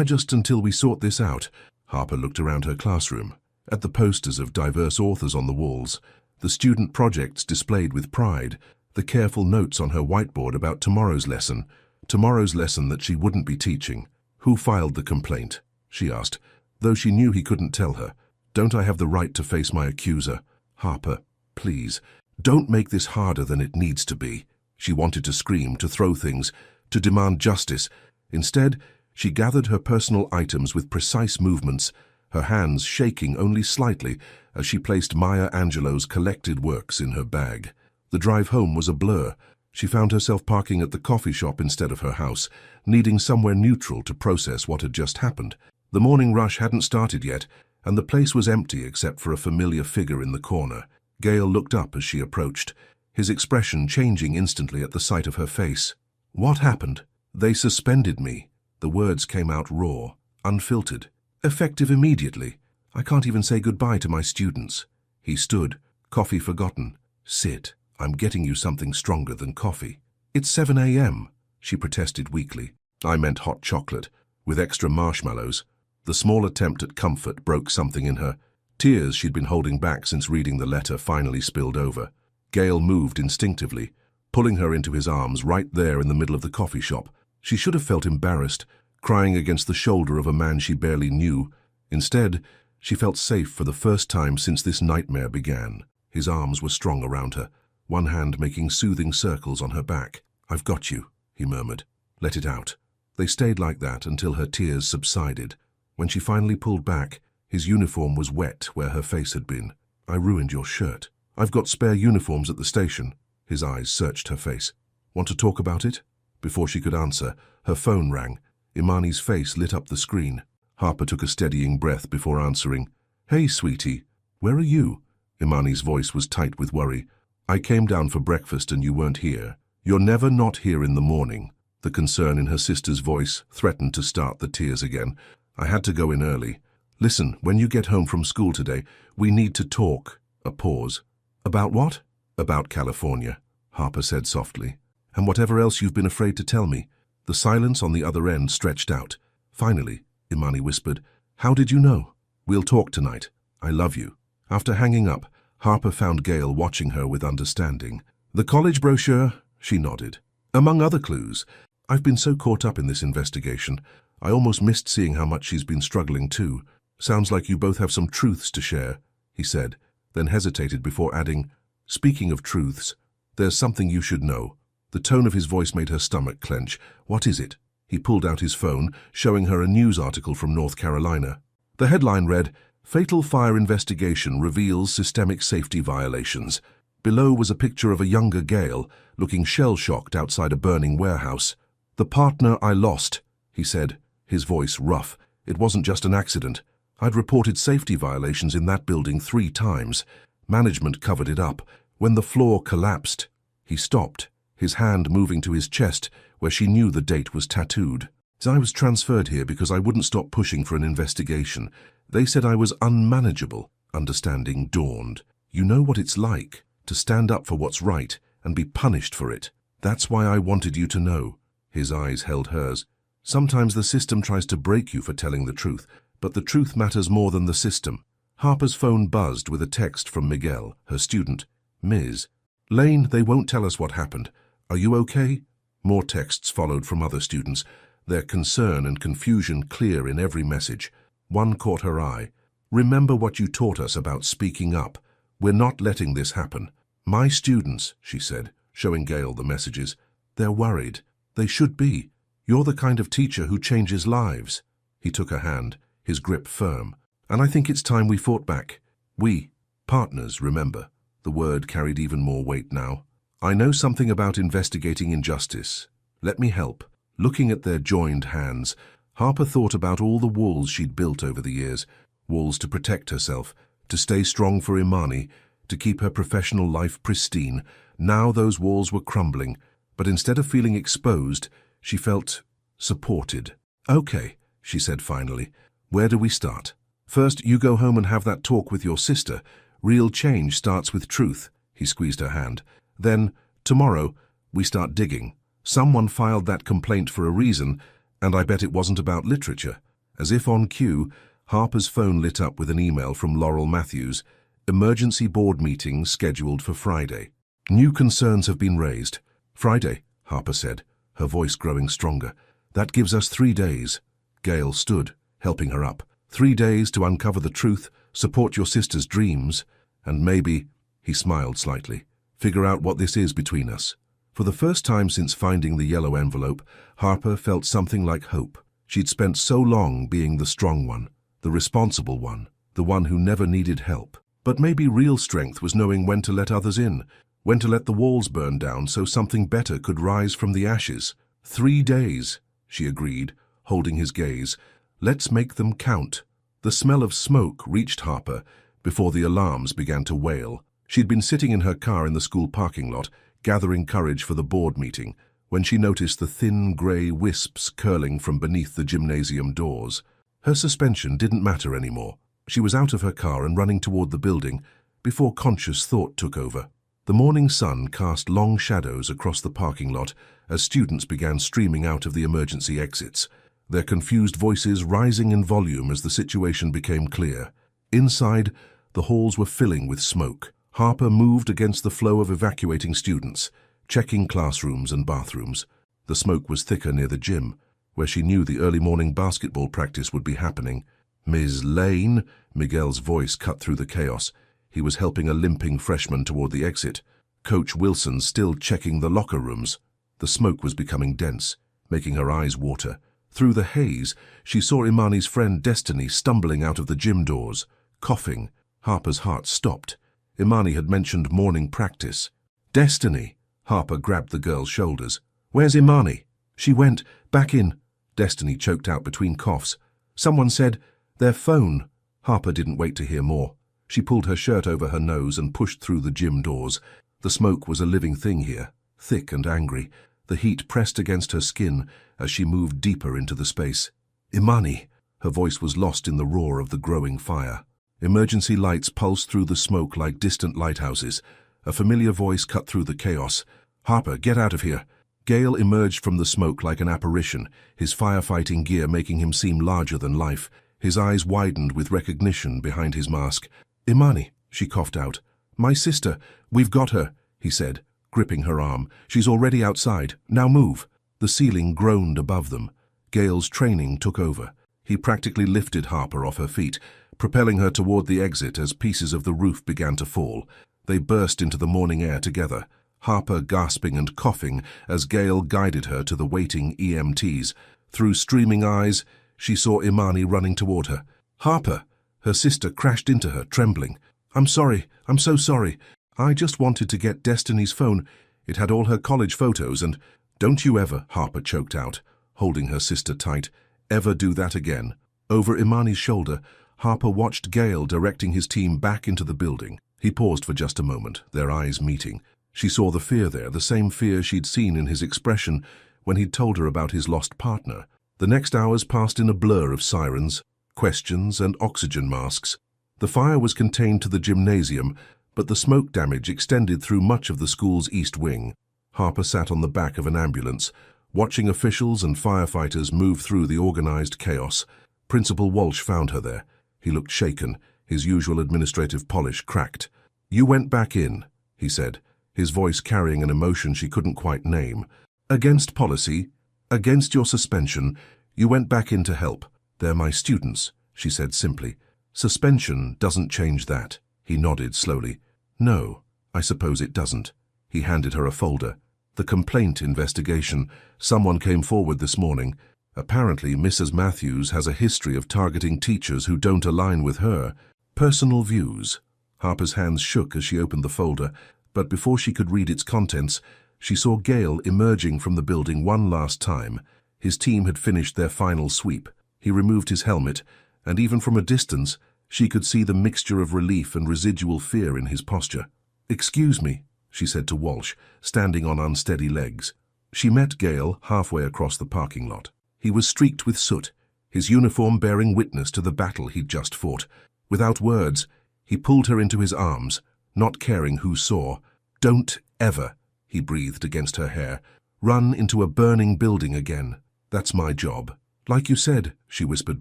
Just until we sort this out. Harper looked around her classroom, at the posters of diverse authors on the walls, the student projects displayed with pride, The careful notes on her whiteboard about tomorrow's lesson that she wouldn't be teaching. "Who filed the complaint?" she asked, though she knew he couldn't tell her. "Don't I have the right to face my accuser?" "Harper, please, don't make this harder than it needs to be." She wanted to scream, to throw things, to demand justice. Instead, she gathered her personal items with precise movements, her hands shaking only slightly as she placed Maya Angelou's collected works in her bag. The drive home was a blur. She found herself parking at the coffee shop instead of her house, needing somewhere neutral to process what had just happened. The morning rush hadn't started yet, and the place was empty except for a familiar figure in the corner. Gale looked up as she approached, his expression changing instantly at the sight of her face. "What happened?" "They suspended me." The words came out raw, unfiltered, effective immediately. "I can't even say goodbye to my students." He stood, coffee forgotten. "Sit. I'm getting you something stronger than coffee." "It's 7 a.m., she protested weakly. "I meant hot chocolate, with extra marshmallows." The small attempt at comfort broke something in her. Tears she'd been holding back since reading the letter finally spilled over. Gale moved instinctively, pulling her into his arms right there in the middle of the coffee shop. She should have felt embarrassed, crying against the shoulder of a man she barely knew. Instead, she felt safe for the first time since this nightmare began. His arms were strong around her, one hand making soothing circles on her back. "I've got you," he murmured. "Let it out." They stayed like that until her tears subsided. When she finally pulled back, his uniform was wet where her face had been. "I ruined your shirt. I've got spare uniforms at the station." His eyes searched her face. "Want to talk about it?" Before she could answer, her phone rang. Imani's face lit up the screen. Harper took a steadying breath before answering. "Hey, sweetie. Where are you?" Imani's voice was tight with worry. "I came down for breakfast and you weren't here. You're never not here in the morning." The concern in her sister's voice threatened to start the tears again. "I had to go in early. Listen, when you get home from school today, we need to talk." A pause. "About what?" "About California," Harper said softly. "And whatever else you've been afraid to tell me." The silence on the other end stretched out. "Finally," Imani whispered, "how did you know?" "We'll talk tonight. I love you." After hanging up, Harper found Gale watching her with understanding. "The college brochure?" She nodded. "Among other clues. I've been so caught up in this investigation, I almost missed seeing how much she's been struggling too. Sounds like you both have some truths to share," he said, then hesitated before adding, "Speaking of truths, there's something you should know." The tone of his voice made her stomach clench. "What is it?" He pulled out his phone, showing her a news article from North Carolina. The headline read, "Fatal Fire Investigation Reveals Systemic Safety Violations." Below was a picture of a younger Gale, looking shell-shocked outside a burning warehouse. "The partner I lost," he said, his voice rough. "It wasn't just an accident. I'd reported safety violations in that building 3 times. Management covered it up. When the floor collapsed..." He stopped, his hand moving to his chest, where she knew the date was tattooed. "I was transferred here because I wouldn't stop pushing for an investigation. They said I was unmanageable." Understanding dawned. "You know what it's like, to stand up for what's right and be punished for it. That's why I wanted you to know." His eyes held hers. "Sometimes the system tries to break you for telling the truth, but the truth matters more than the system." Harper's phone buzzed with a text from Miguel, her student. "Ms. Lane, they won't tell us what happened. Are you okay?" More texts followed from other students, their concern and confusion clear in every message. One caught her eye. "Remember what you taught us about speaking up. We're not letting this happen." "My students," she said, showing Gale the messages. "They're worried. They should be. You're the kind of teacher who changes lives." He took her hand, his grip firm. "And I think it's time we fought back. We, partners, remember." The word carried even more weight now. "I know something about investigating injustice. Let me help." Looking at their joined hands, Harper thought about all the walls she'd built over the years. Walls to protect herself, to stay strong for Imani, to keep her professional life pristine. Now those walls were crumbling, but instead of feeling exposed, she felt supported. "Okay," she said finally. "Where do we start?" "First, you go home and have that talk with your sister. Real change starts with truth." He squeezed her hand. "Then, tomorrow, we start digging. Someone filed that complaint for a reason, and I bet it wasn't about literature." As if on cue, Harper's phone lit up with an email from Laurel Matthews. "Emergency board meeting scheduled for Friday." New concerns have been raised. Friday, Harper said, her voice growing stronger. That gives us 3 days. Gale stood, helping her up. 3 days to uncover the truth, support your sister's dreams, and maybe, he smiled slightly, figure out what this is between us. For the first time since finding the yellow envelope, Harper felt something like hope. She'd spent so long being the strong one, the responsible one, the one who never needed help. But maybe real strength was knowing when to let others in, when to let the walls burn down so something better could rise from the ashes. 3 days, she agreed, holding his gaze. Let's make them count. The smell of smoke reached Harper before the alarms began to wail. She'd been sitting in her car in the school parking lot, gathering courage for the board meeting, when she noticed the thin grey wisps curling from beneath the gymnasium doors. Her suspension didn't matter anymore. She was out of her car and running toward the building before conscious thought took over. The morning sun cast long shadows across the parking lot as students began streaming out of the emergency exits, their confused voices rising in volume as the situation became clear. Inside, the halls were filling with smoke. Harper moved against the flow of evacuating students, checking classrooms and bathrooms. The smoke was thicker near the gym, where she knew the early morning basketball practice would be happening. Ms. Lane, Miguel's voice cut through the chaos. He was helping a limping freshman toward the exit. Coach Wilson still checking the locker rooms. The smoke was becoming dense, making her eyes water. Through the haze, she saw Imani's friend Destiny stumbling out of the gym doors, coughing. Harper's heart stopped. Imani had mentioned morning practice. Destiny! Harper grabbed the girl's shoulders. Where's Imani? She went back in. Destiny choked out between coughs. Someone said, their phone. Harper didn't wait to hear more. She pulled her shirt over her nose and pushed through the gym doors. The smoke was a living thing here, thick and angry. The heat pressed against her skin as she moved deeper into the space. Imani! Her voice was lost in the roar of the growing fire. Emergency lights pulsed through the smoke like distant lighthouses. A familiar voice cut through the chaos. Harper, get out of here. Gale emerged from the smoke like an apparition, his firefighting gear making him seem larger than life. His eyes widened with recognition behind his mask. Imani, she coughed out. My sister, we've got her, he said, gripping her arm. She's already outside. Now move. The ceiling groaned above them. Gale's training took over. He practically lifted Harper off her feet, propelling her toward the exit as pieces of the roof began to fall. They burst into the morning air together, Harper gasping and coughing as Gale guided her to the waiting EMTs. Through streaming eyes, she saw Imani running toward her. Harper! Her sister crashed into her, trembling. I'm sorry. I'm so sorry. I just wanted to get Destiny's phone. It had all her college photos and... Don't you ever, Harper choked out, holding her sister tight, ever do that again. Over Imani's shoulder, Harper watched Gale directing his team back into the building. He paused for just a moment, their eyes meeting. She saw the fear there, the same fear she'd seen in his expression when he'd told her about his lost partner. The next hours passed in a blur of sirens, questions, and oxygen masks. The fire was contained to the gymnasium, but the smoke damage extended through much of the school's east wing. Harper sat on the back of an ambulance, watching officials and firefighters move through the organized chaos. Principal Walsh found her there. He looked shaken, his usual administrative polish cracked. You went back in, he said, his voice carrying an emotion she couldn't quite name. Against policy, against your suspension, you went back in to help. They're my students, she said simply. Suspension doesn't change that. He nodded slowly. No, I suppose it doesn't. He handed her a folder. The complaint investigation. Someone came forward this morning. Apparently, Mrs. Matthews has a history of targeting teachers who don't align with her. Personal views. Harper's hands shook as she opened the folder, but before she could read its contents, she saw Gale emerging from the building one last time. His team had finished their final sweep. He removed his helmet, and even from a distance, she could see the mixture of relief and residual fear in his posture. Excuse me, she said to Walsh, standing on unsteady legs. She met Gale halfway across the parking lot. He was streaked with soot, his uniform bearing witness to the battle he'd just fought. Without words, he pulled her into his arms, not caring who saw. Don't ever, he breathed against her hair, run into a burning building again. That's my job. Like you said, she whispered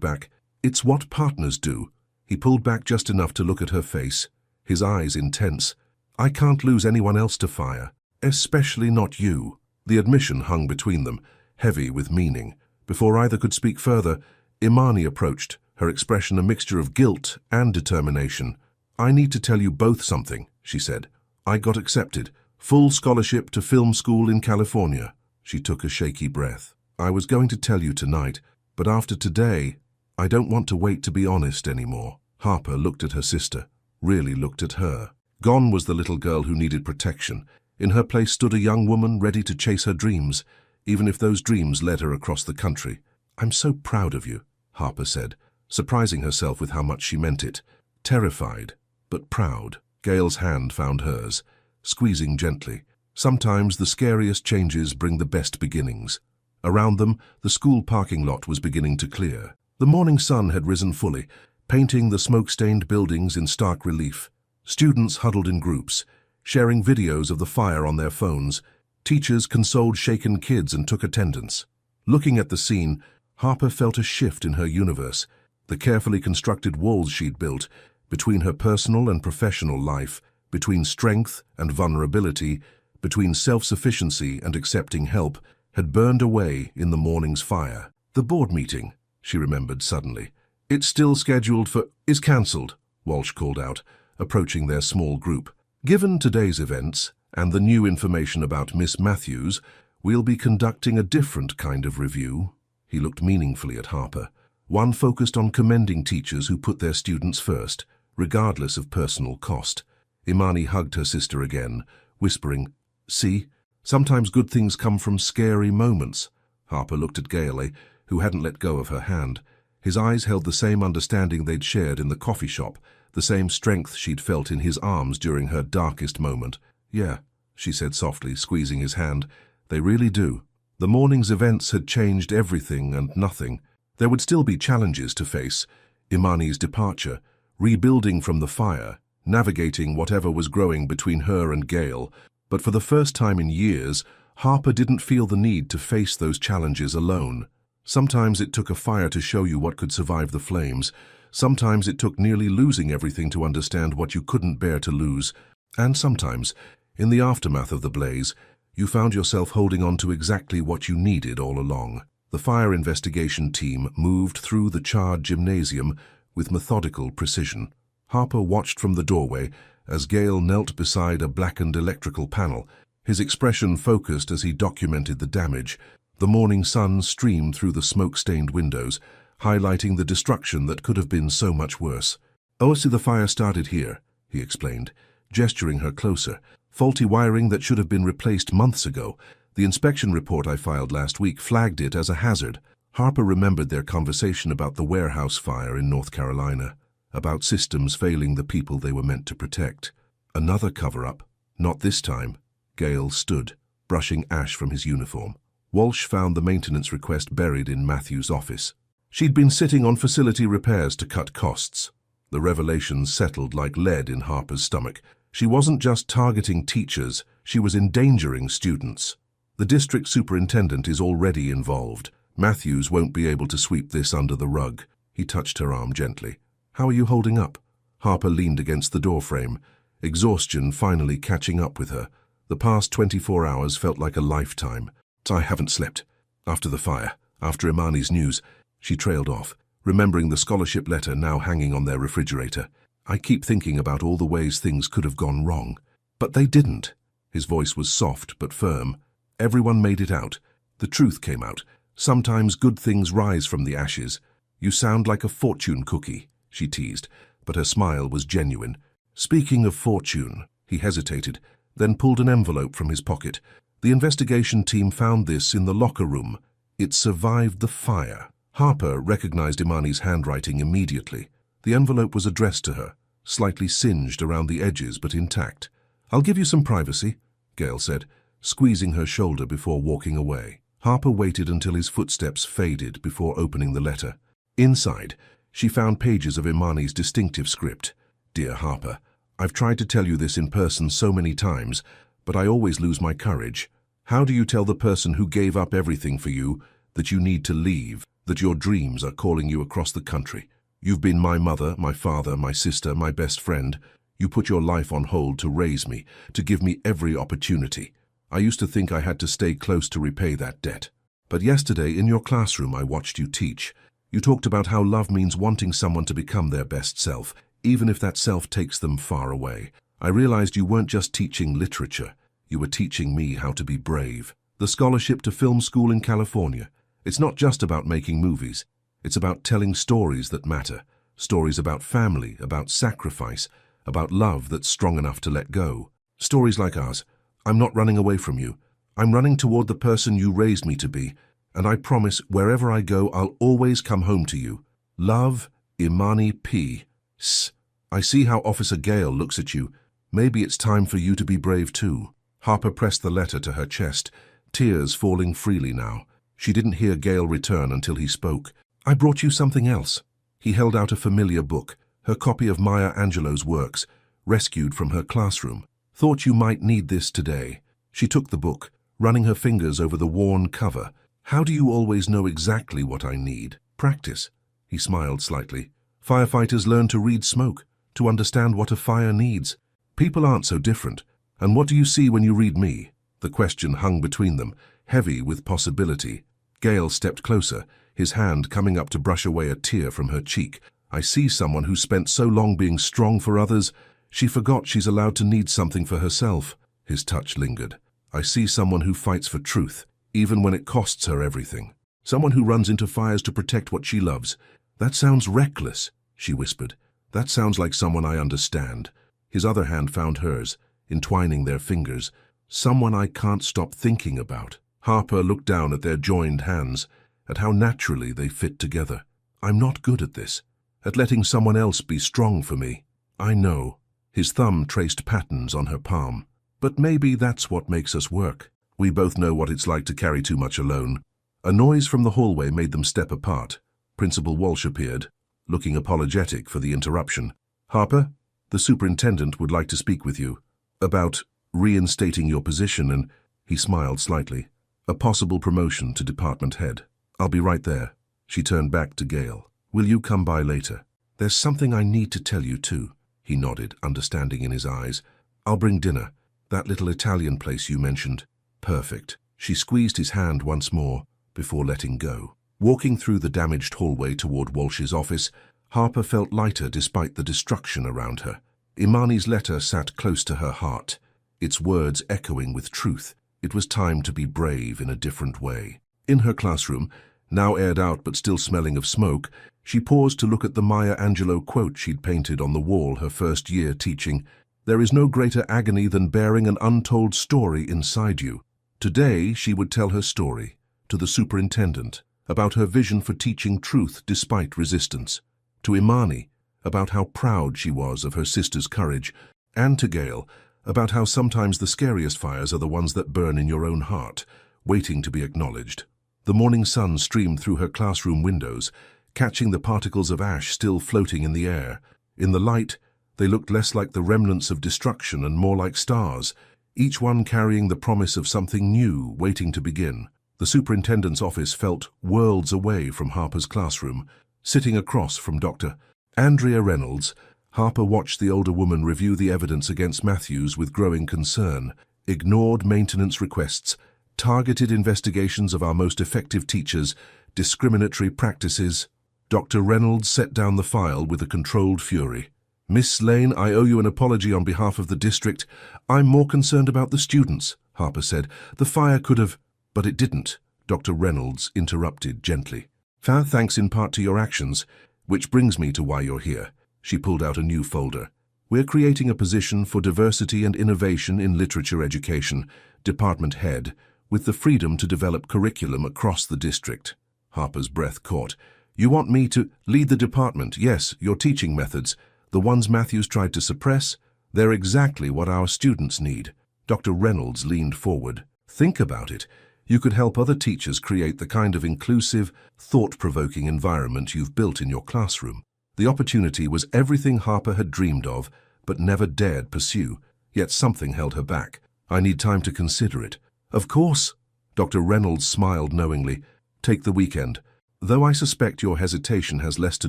back, it's what partners do. He pulled back just enough to look at her face, his eyes intense. I can't lose anyone else to fire, especially not you. The admission hung between them, heavy with meaning. Before either could speak further, Imani approached, her expression a mixture of guilt and determination. I need to tell you both something, she said. I got accepted. Full scholarship to film school in California. She took a shaky breath. I was going to tell you tonight, but after today, I don't want to wait to be honest anymore. Harper looked at her sister, really looked at her. Gone was the little girl who needed protection. In her place stood a young woman ready to chase her dreams, even if those dreams led her across the country. I'm so proud of you, Harper said, surprising herself with how much she meant it. Terrified, but proud. Gail's hand found hers, squeezing gently. Sometimes the scariest changes bring the best beginnings. Around them, the school parking lot was beginning to clear. The morning sun had risen fully, painting the smoke-stained buildings in stark relief. Students huddled in groups, sharing videos of the fire on their phones. Teachers consoled shaken kids and took attendance. Looking at the scene, Harper felt a shift in her universe. The carefully constructed walls she'd built, between her personal and professional life, between strength and vulnerability, between self-sufficiency and accepting help, had burned away in the morning's fire. The board meeting, she remembered suddenly. It's still scheduled for... is cancelled, Walsh called out, approaching their small group. Given today's events and the new information about Miss Matthews, we'll be conducting a different kind of review. He looked meaningfully at Harper, one focused on commending teachers who put their students first, regardless of personal cost. Imani hugged her sister again, whispering, See, sometimes good things come from scary moments. Harper looked at Gail, who hadn't let go of her hand. His eyes held the same understanding they'd shared in the coffee shop, the same strength she'd felt in his arms during her darkest moment. Yeah, she said softly, squeezing his hand. They really do. The morning's events had changed everything and nothing. There would still be challenges to face. Imani's departure, rebuilding from the fire, navigating whatever was growing between her and Gail. But for the first time in years, Harper didn't feel the need to face those challenges alone. Sometimes it took a fire to show you what could survive the flames. Sometimes it took nearly losing everything to understand what you couldn't bear to lose. And sometimes, in the aftermath of the blaze, you found yourself holding on to exactly what you needed all along. The fire investigation team moved through the charred gymnasium with methodical precision. Harper watched from the doorway as Gail knelt beside a blackened electrical panel, his expression focused as he documented the damage. The morning sun streamed through the smoke-stained windows, highlighting the destruction that could have been so much worse. Oh, so the fire started here, he explained, gesturing her closer. Faulty wiring that should have been replaced months ago. The inspection report I filed last week flagged it as a hazard. Harper remembered their conversation about the warehouse fire in North Carolina, about systems failing the people they were meant to protect. Another cover-up. Not this time. Gail stood, brushing ash from his uniform. Walsh found the maintenance request buried in Matthew's office. She'd been sitting on facility repairs to cut costs. The revelations settled like lead in Harper's stomach. She wasn't just targeting teachers, she was endangering students. The district superintendent is already involved. Matthews won't be able to sweep this under the rug. He touched her arm gently. How are you holding up? Harper leaned against the doorframe, exhaustion finally catching up with her. The past 24 hours felt like a lifetime. I haven't slept. After the fire, after Imani's news, she trailed off, remembering the scholarship letter now hanging on their refrigerator. I keep thinking about all the ways things could have gone wrong. But they didn't. His voice was soft but firm. Everyone made it out. The truth came out. Sometimes good things rise from the ashes. You sound like a fortune cookie, she teased, but her smile was genuine. Speaking of fortune, he hesitated, then pulled an envelope from his pocket. The investigation team found this in the locker room. It survived the fire. Harper recognized Imani's handwriting immediately. The envelope was addressed to her, slightly singed around the edges but intact. I'll give you some privacy, Gail said, squeezing her shoulder before walking away. Harper waited until his footsteps faded before opening the letter. Inside, she found pages of Imani's distinctive script. Dear Harper, I've tried to tell you this in person so many times, but I always lose my courage. How do you tell the person who gave up everything for you that you need to leave, that your dreams are calling you across the country? You've been my mother, my father, my sister, my best friend. You put your life on hold to raise me, to give me every opportunity. I used to think I had to stay close to repay that debt. But yesterday, in your classroom, I watched you teach. You talked about how love means wanting someone to become their best self, even if that self takes them far away. I realized you weren't just teaching literature. You were teaching me how to be brave. The scholarship to film school in California. It's not just about making movies. It's about telling stories that matter. Stories about family, about sacrifice, about love that's strong enough to let go. Stories like ours. I'm not running away from you. I'm running toward the person you raised me to be, and I promise wherever I go, I'll always come home to you. Love, Imani P. S. I see how Officer Gale looks at you. Maybe it's time for you to be brave too. Harper pressed the letter to her chest, tears falling freely now. She didn't hear Gale return until he spoke. I brought you something else. He held out a familiar book, her copy of Maya Angelou's works, rescued from her classroom. Thought you might need this today. She took the book, running her fingers over the worn cover. How do you always know exactly what I need? Practice. He smiled slightly. Firefighters learn to read smoke, to understand what a fire needs. People aren't so different. And what do you see when you read me? The question hung between them, heavy with possibility. Gale stepped closer, his hand coming up to brush away a tear from her cheek. I see someone who spent so long being strong for others, she forgot she's allowed to need something for herself. His touch lingered. I see someone who fights for truth, even when it costs her everything. Someone who runs into fires to protect what she loves. That sounds reckless, she whispered. That sounds like someone I understand. His other hand found hers, entwining their fingers. Someone I can't stop thinking about. Harper looked down at their joined hands, at how naturally they fit together. I'm not good at this, at letting someone else be strong for me. I know. His thumb traced patterns on her palm. But maybe that's what makes us work. We both know what it's like to carry too much alone. A noise from the hallway made them step apart. Principal Walsh appeared, looking apologetic for the interruption. Harper, the superintendent would like to speak with you. About reinstating your position and, he smiled slightly, a possible promotion to department head. I'll be right there. She turned back to Gale. Will you come by later? There's something I need to tell you too. He nodded, understanding in his eyes. I'll bring dinner. That little Italian place you mentioned. Perfect. She squeezed his hand once more before letting go. Walking through the damaged hallway toward Walsh's office, Harper felt lighter despite the destruction around her. Imani's letter sat close to her heart, its words echoing with truth. It was time to be brave in a different way. In her classroom, now aired out but still smelling of smoke, she paused to look at the Maya Angelou quote she'd painted on the wall her first year teaching. There is no greater agony than bearing an untold story inside you. Today, she would tell her story to the superintendent about her vision for teaching truth despite resistance, to Imani about how proud she was of her sister's courage, and to Gale about how sometimes the scariest fires are the ones that burn in your own heart, waiting to be acknowledged. The morning sun streamed through her classroom windows, catching the particles of ash still floating in the air. In the light, they looked less like the remnants of destruction and more like stars, each one carrying the promise of something new waiting to begin. The superintendent's office felt worlds away from Harper's classroom. Sitting across from Dr. Andrea Reynolds, Harper watched the older woman review the evidence against Matthews with growing concern. Ignored maintenance requests, targeted investigations of our most effective teachers, discriminatory practices. Dr. Reynolds set down the file with a controlled fury. Miss Lane, I owe you an apology on behalf of the district. I'm more concerned about the students, Harper said. The fire could have, but it didn't, Dr. Reynolds interrupted gently. Thanks in part to your actions, which brings me to why you're here. She pulled out a new folder. We're creating a position for diversity and innovation in literature education, department head, with the freedom to develop curriculum across the district. Harper's breath caught. You want me to lead the department? Yes, your teaching methods, the ones Matthews tried to suppress, they're exactly what our students need. Dr. Reynolds leaned forward. Think about it. You could help other teachers create the kind of inclusive, thought-provoking environment you've built in your classroom. The opportunity was everything Harper had dreamed of, but never dared pursue, yet something held her back. I need time to consider it. Of course. Dr. Reynolds smiled knowingly. Take the weekend. Though I suspect your hesitation has less to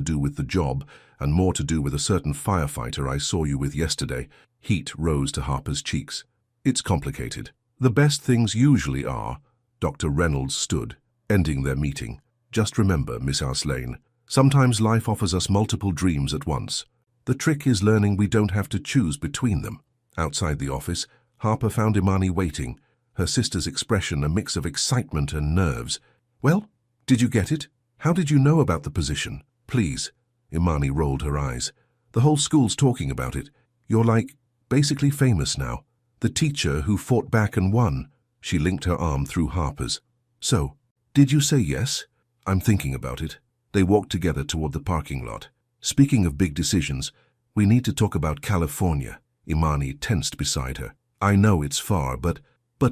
do with the job and more to do with a certain firefighter I saw you with yesterday. Heat rose to Harper's cheeks. It's complicated. The best things usually are. Dr. Reynolds stood, ending their meeting. Just remember, Miss Arslane, sometimes life offers us multiple dreams at once. The trick is learning we don't have to choose between them. Outside the office, Harper found Imani waiting, her sister's expression a mix of excitement and nerves. Well, did you get it? How did you know about the position? Please. Imani rolled her eyes. The whole school's talking about it. You're like, basically famous now. The teacher who fought back and won. She linked her arm through Harper's. So, did you say yes? I'm thinking about it. They walked together toward the parking lot. Speaking of big decisions, we need to talk about California. Imani tensed beside her. I know it's far, but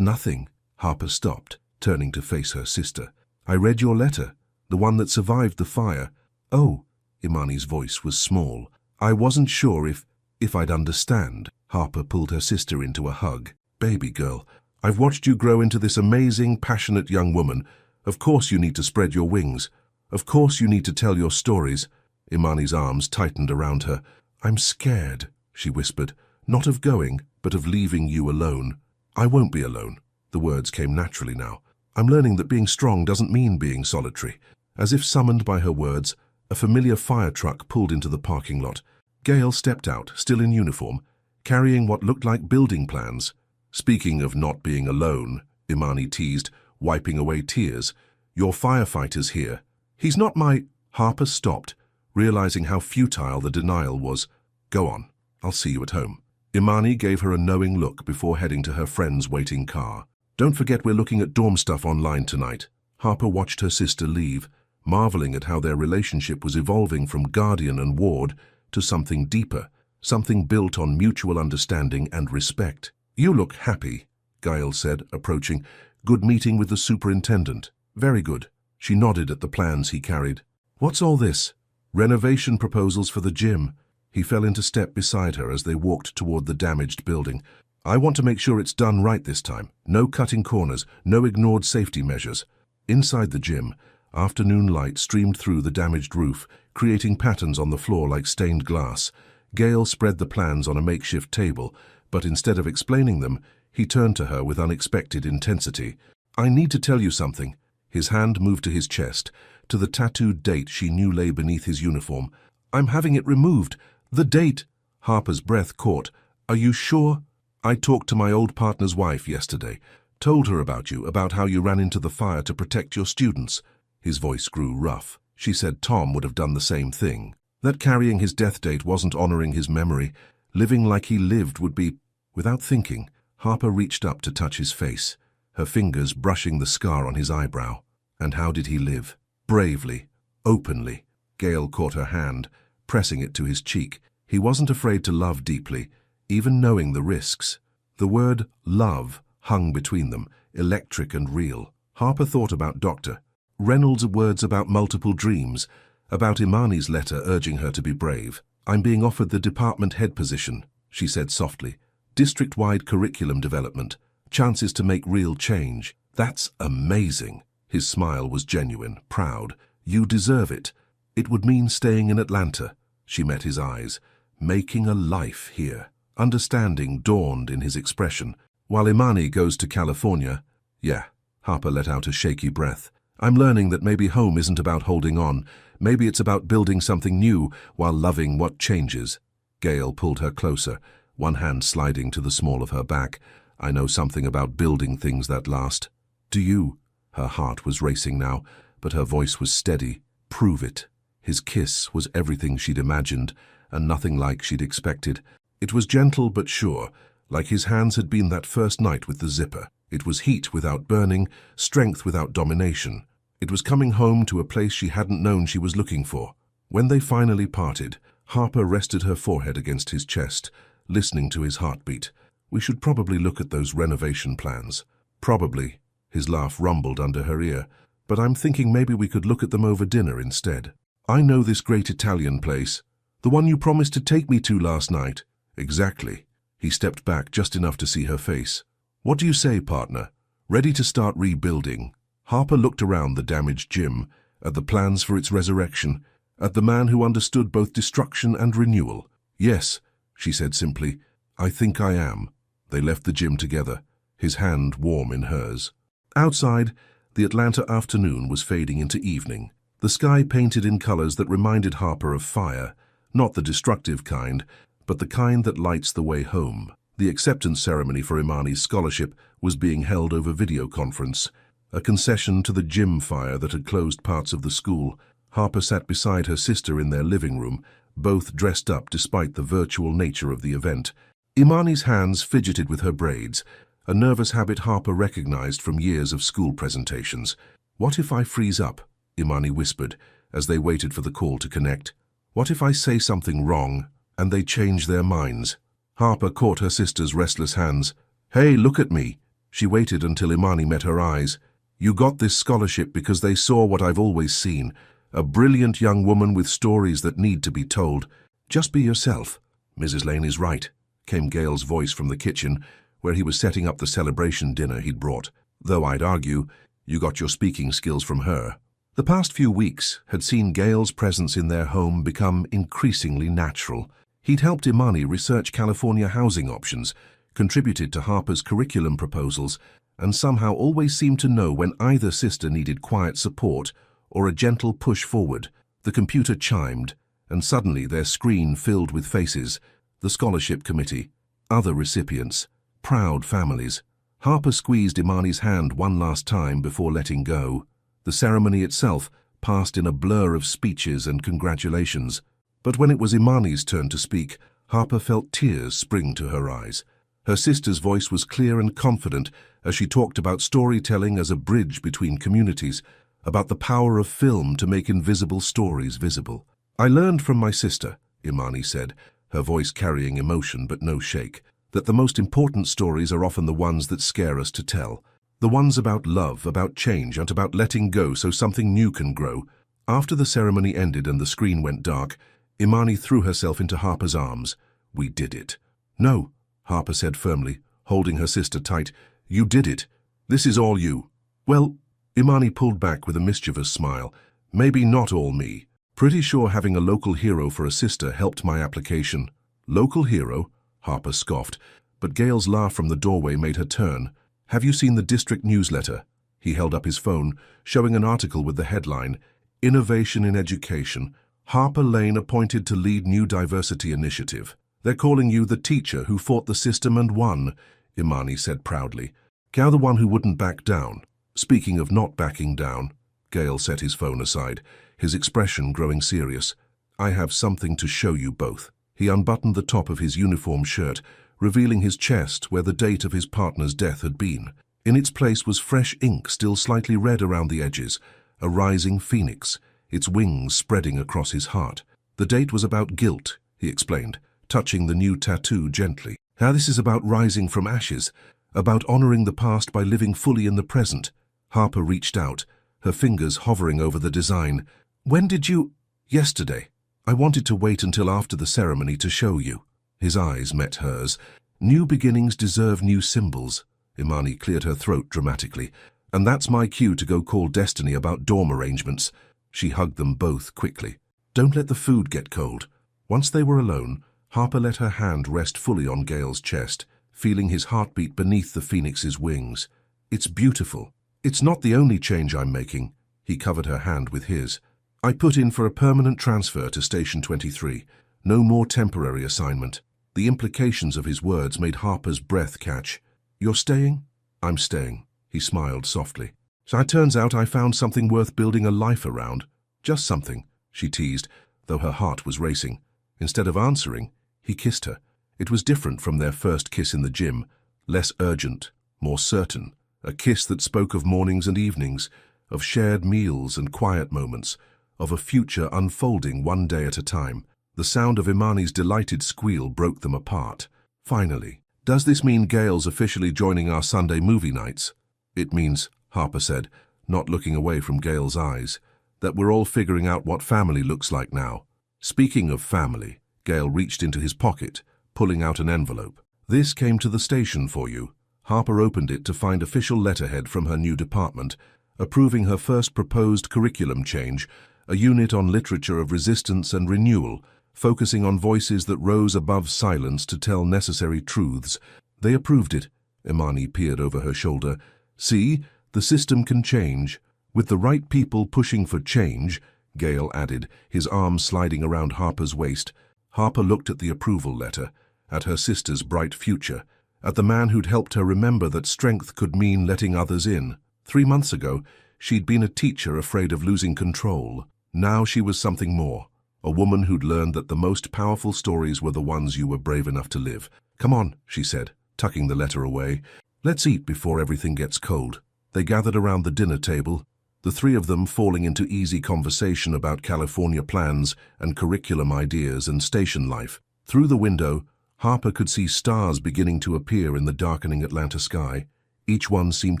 nothing. Harper stopped, turning to face her sister. I read your letter, the one that survived the fire. Oh, Imani's voice was small. I wasn't sure if I'd understand. Harper pulled her sister into a hug. Baby girl, I've watched you grow into this amazing, passionate young woman. Of course you need to spread your wings. Of course you need to tell your stories. Imani's arms tightened around her. I'm scared, she whispered. Not of going, but of leaving you alone. I won't be alone. The words came naturally now. I'm learning that being strong doesn't mean being solitary. As if summoned by her words, a familiar fire truck pulled into the parking lot. Gail stepped out, still in uniform, carrying what looked like building plans. Speaking of not being alone, Imani teased, wiping away tears. Your firefighter's here. He's not my... Harper stopped, realizing how futile the denial was. Go on, I'll see you at home. Imani gave her a knowing look before heading to her friend's waiting car. Don't forget we're looking at dorm stuff online tonight. Harper watched her sister leave, marveling at how their relationship was evolving from guardian and ward to something deeper, something built on mutual understanding and respect. You look happy, Gail said, approaching. Good meeting with the superintendent. Very good. She nodded at the plans he carried. What's all this? Renovation proposals for the gym. He fell into step beside her as they walked toward the damaged building. I want to make sure it's done right this time. No cutting corners, no ignored safety measures. Inside the gym, afternoon light streamed through the damaged roof, creating patterns on the floor like stained glass. Gail spread the plans on a makeshift table, but instead of explaining them, he turned to her with unexpected intensity. I need to tell you something. His hand moved to his chest, to the tattooed date she knew lay beneath his uniform. I'm having it removed. The date. Harper's breath caught. Are you sure? I talked to my old partner's wife yesterday. Told her about you, about how you ran into the fire to protect your students. His voice grew rough. She said Tom would have done the same thing. That carrying his death date wasn't honoring his memory. Living like he lived would be... Without thinking, Harper reached up to touch his face, her fingers brushing the scar on his eyebrow. And how did he live? Bravely, openly. Gail caught her hand, pressing it to his cheek. He wasn't afraid to love deeply, even knowing the risks. The word love hung between them, electric and real. Harper thought about Dr. Reynolds' words about multiple dreams, about Imani's letter urging her to be brave. I'm being offered the department head position, she said softly. District-wide curriculum development, chances to make real change. That's amazing. His smile was genuine, proud. You deserve it. It would mean staying in Atlanta. She met his eyes. Making a life here. Understanding dawned in his expression. While Imani goes to California, yeah, Harper let out a shaky breath. I'm learning that maybe home isn't about holding on. Maybe it's about building something new while loving what changes. Gail pulled her closer, one hand sliding to the small of her back. I know something about building things that last. Do you? Her heart was racing now, but her voice was steady. Prove it. His kiss was everything she'd imagined, and nothing like she'd expected. It was gentle but sure, like his hands had been that first night with the zipper. It was heat without burning, strength without domination. It was coming home to a place she hadn't known she was looking for. When they finally parted, Harper rested her forehead against his chest, listening to his heartbeat. We should probably look at those renovation plans. Probably. His laugh rumbled under her ear. But I'm thinking maybe we could look at them over dinner instead. I know this great Italian place. The one you promised to take me to last night. Exactly. He stepped back just enough to see her face. What do you say, partner? Ready to start rebuilding? Harper looked around the damaged gym, at the plans for its resurrection, at the man who understood both destruction and renewal. "Yes," she said simply, "I think I am." They left the gym together, his hand warm in hers. Outside, the Atlanta afternoon was fading into evening, the sky painted in colors that reminded Harper of fire, not the destructive kind, but the kind that lights the way home. The acceptance ceremony for Imani's scholarship was being held over video conference, a concession to the gym fire that had closed parts of the school. Harper sat beside her sister in their living room, both dressed up despite the virtual nature of the event. Imani's hands fidgeted with her braids, a nervous habit Harper recognized from years of school presentations. "What if I freeze up?" Imani whispered, as they waited for the call to connect. "What if I say something wrong, and they change their minds?" Harper caught her sister's restless hands. "Hey, look at me." She waited until Imani met her eyes. "You got this scholarship because they saw what I've always seen, a brilliant young woman with stories that need to be told. Just be yourself." "Mrs. Lane is right," came Gail's voice from the kitchen, where he was setting up the celebration dinner he'd brought. "Though I'd argue, you got your speaking skills from her." The past few weeks had seen Gail's presence in their home become increasingly natural. He'd helped Imani research California housing options, contributed to Harper's curriculum proposals, and somehow always seemed to know when either sister needed quiet support or a gentle push forward. The computer chimed, and suddenly their screen filled with faces: the scholarship committee, other recipients, proud families. Harper squeezed Imani's hand one last time before letting go. The ceremony itself passed in a blur of speeches and congratulations. But when it was Imani's turn to speak, Harper felt tears spring to her eyes. Her sister's voice was clear and confident as she talked about storytelling as a bridge between communities, about the power of film to make invisible stories visible. "I learned from my sister," Imani said, her voice carrying emotion but no shake, "that the most important stories are often the ones that scare us to tell. The ones about love, about change, and about letting go so something new can grow." After the ceremony ended and the screen went dark, Imani threw herself into Harper's arms. "We did it." "No," Harper said firmly, holding her sister tight. "You did it. This is all you." "Well," Imani pulled back with a mischievous smile, "maybe not all me. Pretty sure having a local hero for a sister helped my application." "Local hero?" Harper scoffed, but Gail's laugh from the doorway made her turn. "Have you seen the district newsletter?" He held up his phone, showing an article with the headline, "Innovation in Education. Harper Lane appointed to lead new diversity initiative. They're calling you the teacher who fought the system and won," Imani said proudly. "You're the one who wouldn't back down." "Speaking of not backing down," Gail set his phone aside, his expression growing serious. "I have something to show you both." He unbuttoned the top of his uniform shirt, revealing his chest where the date of his partner's death had been. In its place was fresh ink still slightly red around the edges, a rising phoenix, its wings spreading across his heart. "The date was about guilt," he explained, touching the new tattoo gently. "How this is about rising from ashes, about honoring the past by living fully in the present." Harper reached out, her fingers hovering over the design. "When did you—" "Yesterday. I wanted to wait until after the ceremony to show you." His eyes met hers. "New beginnings deserve new symbols." Imani cleared her throat dramatically. "And that's my cue to go call Destiny about dorm arrangements." She hugged them both quickly. "Don't let the food get cold." Once they were alone, Harper let her hand rest fully on Gail's chest, feeling his heartbeat beneath the phoenix's wings. "It's beautiful. It's not the only change I'm making." He covered her hand with his. "I put in for a permanent transfer to Station 23. No more temporary assignment." The implications of his words made Harper's breath catch. "You're staying?" "I'm staying," he smiled softly. "So it turns out I found something worth building a life around." "Just something," she teased, though her heart was racing. Instead of answering, he kissed her. It was different from their first kiss in the gym, less urgent, more certain, a kiss that spoke of mornings and evenings, of shared meals and quiet moments, of a future unfolding one day at a time. The sound of Imani's delighted squeal broke them apart. "Finally. Does this mean Gail's officially joining our Sunday movie nights?" "It means," Harper said, not looking away from Gail's eyes, "that we're all figuring out what family looks like now." "Speaking of family," Gail reached into his pocket, pulling out an envelope. "This came to the station for you." Harper opened it to find official letterhead from her new department, approving her first proposed curriculum change, a unit on literature of resistance and renewal, focusing on voices that rose above silence to tell necessary truths. They approved it. Imani peered over her shoulder. See, the system can change. With the right people pushing for change, Gale added, his arm sliding around Harper's waist. Harper looked at the approval letter, at her sister's bright future, at the man who'd helped her remember that strength could mean letting others in. 3 months ago, she'd been a teacher afraid of losing control. Now she was something more, a woman who'd learned that the most powerful stories were the ones you were brave enough to live. Come on, she said, tucking the letter away. Let's eat before everything gets cold. They gathered around the dinner table, the three of them falling into easy conversation about California plans and curriculum ideas and station life. Through the window, Harper could see stars beginning to appear in the darkening Atlanta sky. Each one seemed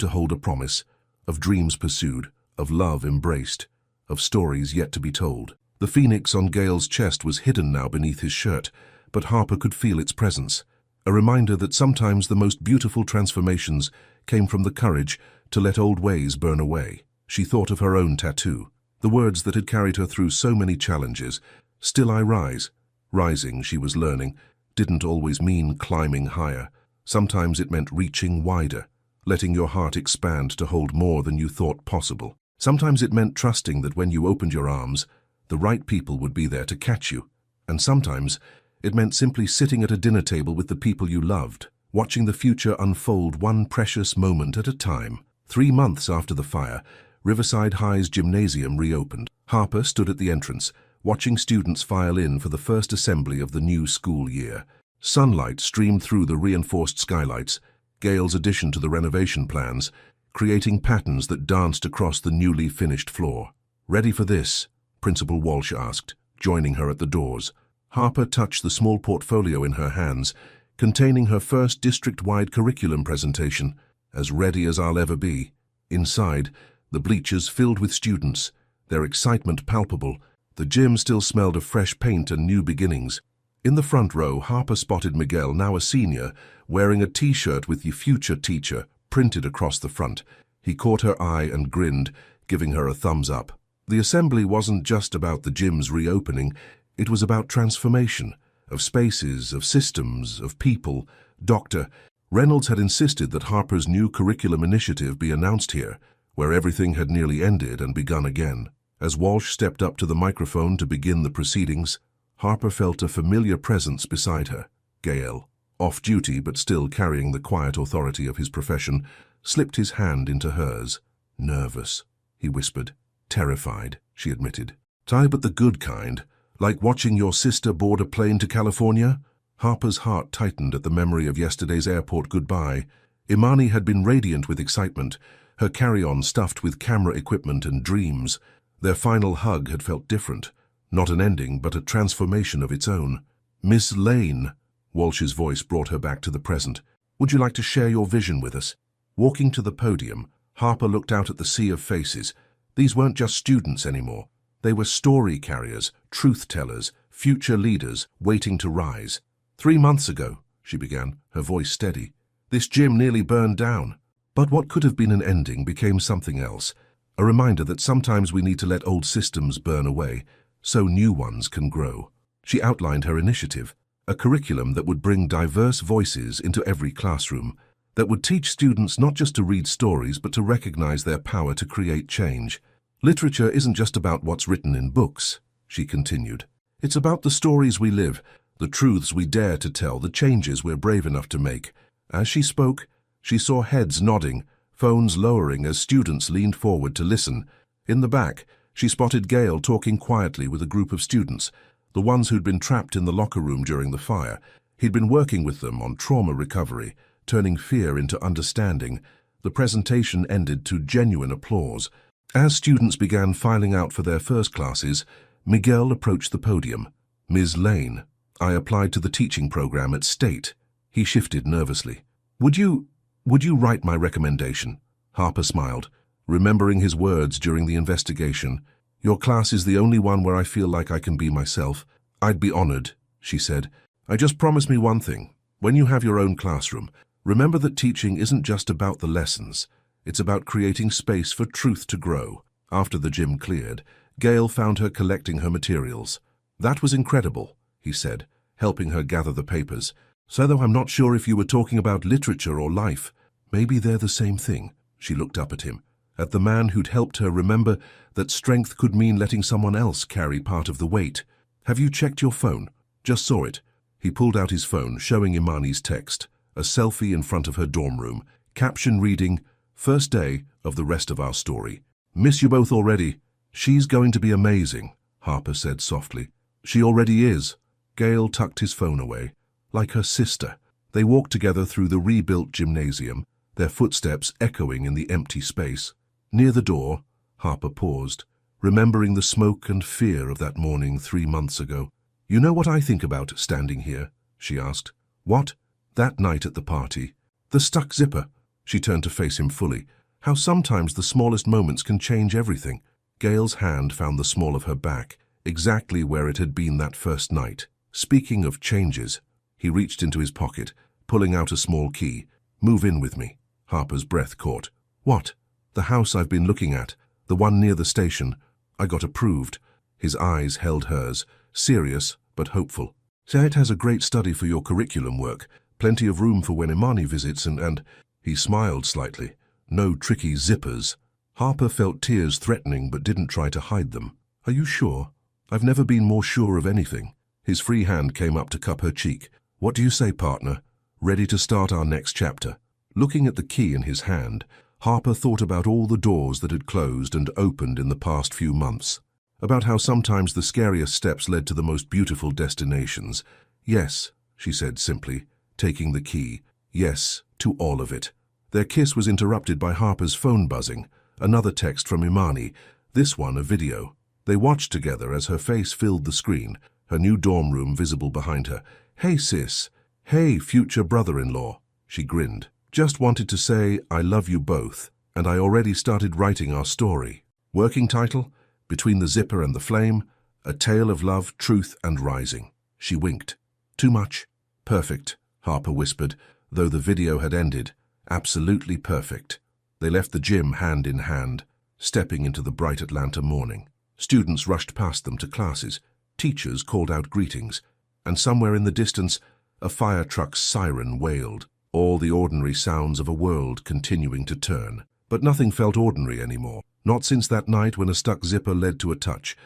to hold a promise, of dreams pursued, of love embraced, of stories yet to be told. The phoenix on Gale's chest was hidden now beneath his shirt, but Harper could feel its presence, a reminder that sometimes the most beautiful transformations came from the courage to let old ways burn away. She thought of her own tattoo, the words that had carried her through so many challenges. Still I rise. Rising, she was learning, didn't always mean climbing higher. Sometimes it meant reaching wider, letting your heart expand to hold more than you thought possible. Sometimes it meant trusting that when you opened your arms, the right people would be there to catch you. And sometimes it meant simply sitting at a dinner table with the people you loved, watching the future unfold one precious moment at a time. 3 months after the fire, Riverside High's gymnasium reopened. Harper stood at the entrance, watching students file in for the first assembly of the new school year. Sunlight streamed through the reinforced skylights, Gale's addition to the renovation plans, creating patterns that danced across the newly finished floor. Ready for this? Principal Walsh asked, joining her at the doors. Harper touched the small portfolio in her hands, containing her first district-wide curriculum presentation. As ready as I'll ever be. Inside, the bleachers filled with students, their excitement palpable. The gym still smelled of fresh paint and new beginnings. In the front row, Harper spotted Miguel, now a senior, wearing a t-shirt with "Your future teacher" printed across the front. He caught her eye and grinned, giving her a thumbs up. The assembly wasn't just about the gym's reopening, it was about transformation, of spaces, of systems, of people. Dr. Reynolds had insisted that Harper's new curriculum initiative be announced here, where everything had nearly ended and begun again. As Walsh stepped up to the microphone to begin the proceedings, Harper felt a familiar presence beside her. Gale, off-duty but still carrying the quiet authority of his profession, slipped his hand into hers. "Nervous," he whispered. "Terrified," she admitted. "Ty, but the good kind, like watching your sister board a plane to California?" Harper's heart tightened at the memory of yesterday's airport goodbye. Imani had been radiant with excitement, her carry-on stuffed with camera equipment and dreams. Their final hug had felt different, not an ending but a transformation of its own. "Miss Lane," Walsh's voice brought her back to the present. "Would you like to share your vision with us?" Walking to the podium, Harper looked out at the sea of faces. These weren't just students anymore. They were story carriers, truth-tellers, future leaders waiting to rise. 3 months ago, she began, her voice steady, this gym nearly burned down. But what could have been an ending became something else, a reminder that sometimes we need to let old systems burn away, so new ones can grow. She outlined her initiative, a curriculum that would bring diverse voices into every classroom, that would teach students not just to read stories but to recognize their power to create change. "Literature isn't just about what's written in books," she continued. "It's about the stories we live, the truths we dare to tell, the changes we're brave enough to make." As she spoke, she saw heads nodding, phones lowering as students leaned forward to listen. In the back, she spotted Gale talking quietly with a group of students, the ones who'd been trapped in the locker room during the fire. He'd been working with them on trauma recovery, turning fear into understanding. The presentation ended to genuine applause. As students began filing out for their first classes, Miguel approached the podium. "Ms. Lane, I applied to the teaching program at State." He shifted nervously. Would you write my recommendation?" Harper smiled, remembering his words during the investigation. "Your class is the only one where I feel like I can be myself." "I'd be honored," she said. "I just promise me one thing. When you have your own classroom, remember that teaching isn't just about the lessons. It's about creating space for truth to grow. After the gym cleared, Gail found her collecting her materials. "That was incredible," he said, helping her gather the papers. "So though I'm not sure if you were talking about literature or life, maybe they're the same thing." She looked up at him, at the man who'd helped her remember that strength could mean letting someone else carry part of the weight. "Have you checked your phone?" "Just saw it." He pulled out his phone, showing Imani's text, a selfie in front of her dorm room, caption reading, "First day of the rest of our story. Miss you both already." "She's going to be amazing," Harper said softly. "She already is." Gail tucked his phone away. Like her sister. They walked together through the rebuilt gymnasium, their footsteps echoing in the empty space. Near the door, Harper paused, remembering the smoke and fear of that morning 3 months ago. "You know what I think about standing here?" she asked. "What?" "That night at the party. The stuck zipper." She turned to face him fully. "How sometimes the smallest moments can change everything." Gail's hand found the small of her back, exactly where it had been that first night. "Speaking of changes," he reached into his pocket, pulling out a small key. "Move in with me." Harper's breath caught. "What?" "The house I've been looking at, the one near the station. I got approved." His eyes held hers, serious but hopeful. "Say it has a great study for your curriculum work, plenty of room for when Imani visits and—" He smiled slightly. "No tricky zippers." Harper felt tears threatening but didn't try to hide them. "Are you sure?" "I've never been more sure of anything." His free hand came up to cup her cheek. "What do you say, partner? Ready to start our next chapter?" Looking at the key in his hand, Harper thought about all the doors that had closed and opened in the past few months. About how sometimes the scariest steps led to the most beautiful destinations. "Yes," she said simply, taking the key. "Yes, to all of it." Their kiss was interrupted by Harper's phone buzzing. Another text from Imani, this one a video. They watched together as her face filled the screen, her new dorm room visible behind her. "Hey, sis. Hey, future brother-in-law." She grinned. "Just wanted to say I love you both, and I already started writing our story." Working title? Between the Zipper and the Flame, A Tale of Love, Truth and Rising. She winked. "Too much?" "Perfect," Harper whispered, though the video had ended. "Absolutely perfect." They left the gym hand in hand, stepping into the bright Atlanta morning. Students rushed past them to classes. Teachers called out greetings. And somewhere in the distance, a fire truck's siren wailed. All the ordinary sounds of a world continuing to turn. But nothing felt ordinary anymore. Not since that night when a stuck zipper led to a touch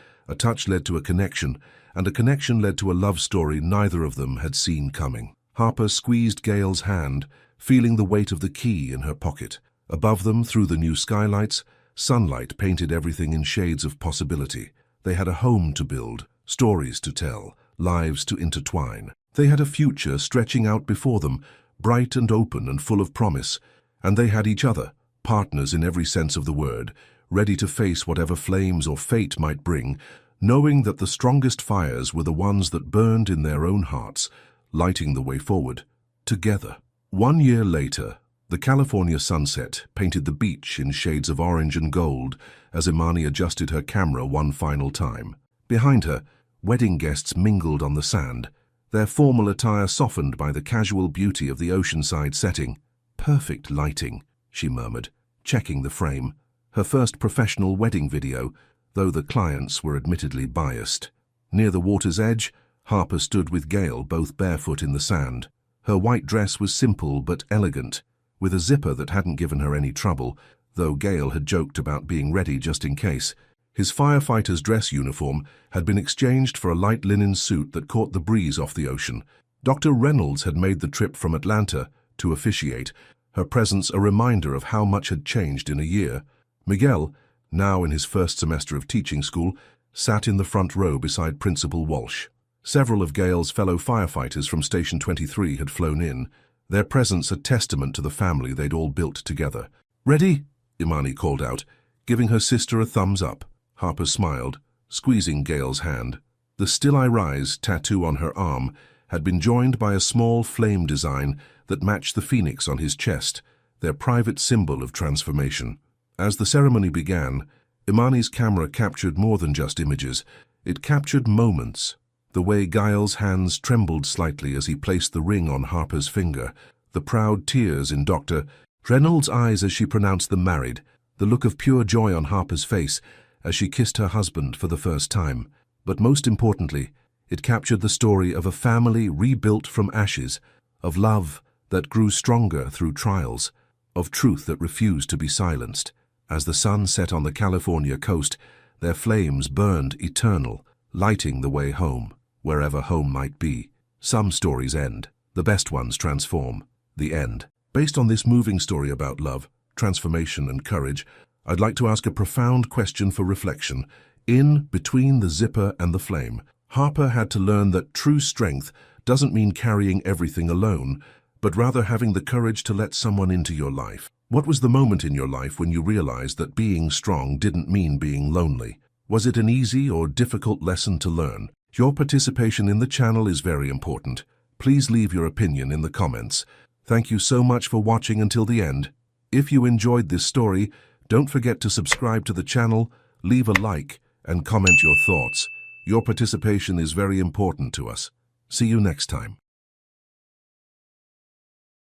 led to a connection, and a connection led to a love story neither of them had seen coming. Harper squeezed Gail's hand, feeling the weight of the key in her pocket. Above them, through the new skylights, sunlight painted everything in shades of possibility. They had a home to build, stories to tell, lives to intertwine. They had a future stretching out before them, bright and open and full of promise. And they had each other, partners in every sense of the word, ready to face whatever flames or fate might bring, knowing that the strongest fires were the ones that burned in their own hearts, lighting the way forward, together. 1 year later, the California sunset painted the beach in shades of orange and gold as Imani adjusted her camera one final time. Behind her, wedding guests mingled on the sand, their formal attire softened by the casual beauty of the oceanside setting. "Perfect lighting," she murmured, checking the frame. Her first professional wedding video, though the clients were admittedly biased. Near the water's edge, Harper stood with Gail, both barefoot in the sand. Her white dress was simple but elegant, with a zipper that hadn't given her any trouble, though Gail had joked about being ready just in case. His firefighter's dress uniform had been exchanged for a light linen suit that caught the breeze off the ocean. Dr. Reynolds had made the trip from Atlanta to officiate, her presence a reminder of how much had changed in a year. Miguel, now in his first semester of teaching school, sat in the front row beside Principal Walsh. Several of Gail's fellow firefighters from Station 23 had flown in, their presence a testament to the family they'd all built together. "Ready?" Imani called out, giving her sister a thumbs up. Harper smiled, squeezing Gail's hand. The Still I Rise tattoo on her arm had been joined by a small flame design that matched the phoenix on his chest, their private symbol of transformation. As the ceremony began, Imani's camera captured more than just images. It captured moments. The way Gail's hands trembled slightly as he placed the ring on Harper's finger, the proud tears in Dr. Reynolds' eyes as she pronounced them married, the look of pure joy on Harper's face as she kissed her husband for the first time. But most importantly, it captured the story of a family rebuilt from ashes, of love that grew stronger through trials, of truth that refused to be silenced. As the sun set on the California coast, their flames burned eternal, lighting the way home, wherever home might be. Some stories end. The best ones transform. The end. Based on this moving story about love, transformation, and courage, I'd like to ask a profound question for reflection. In Between the Zipper and the Flame, Harper had to learn that true strength doesn't mean carrying everything alone, but rather having the courage to let someone into your life. What was the moment in your life when you realized that being strong didn't mean being lonely? Was it an easy or difficult lesson to learn? Your participation in the channel is very important. Please leave your opinion in the comments. Thank you so much for watching until the end. If you enjoyed this story, don't forget to subscribe to the channel, leave a like, and comment your thoughts. Your participation is very important to us. See you next time.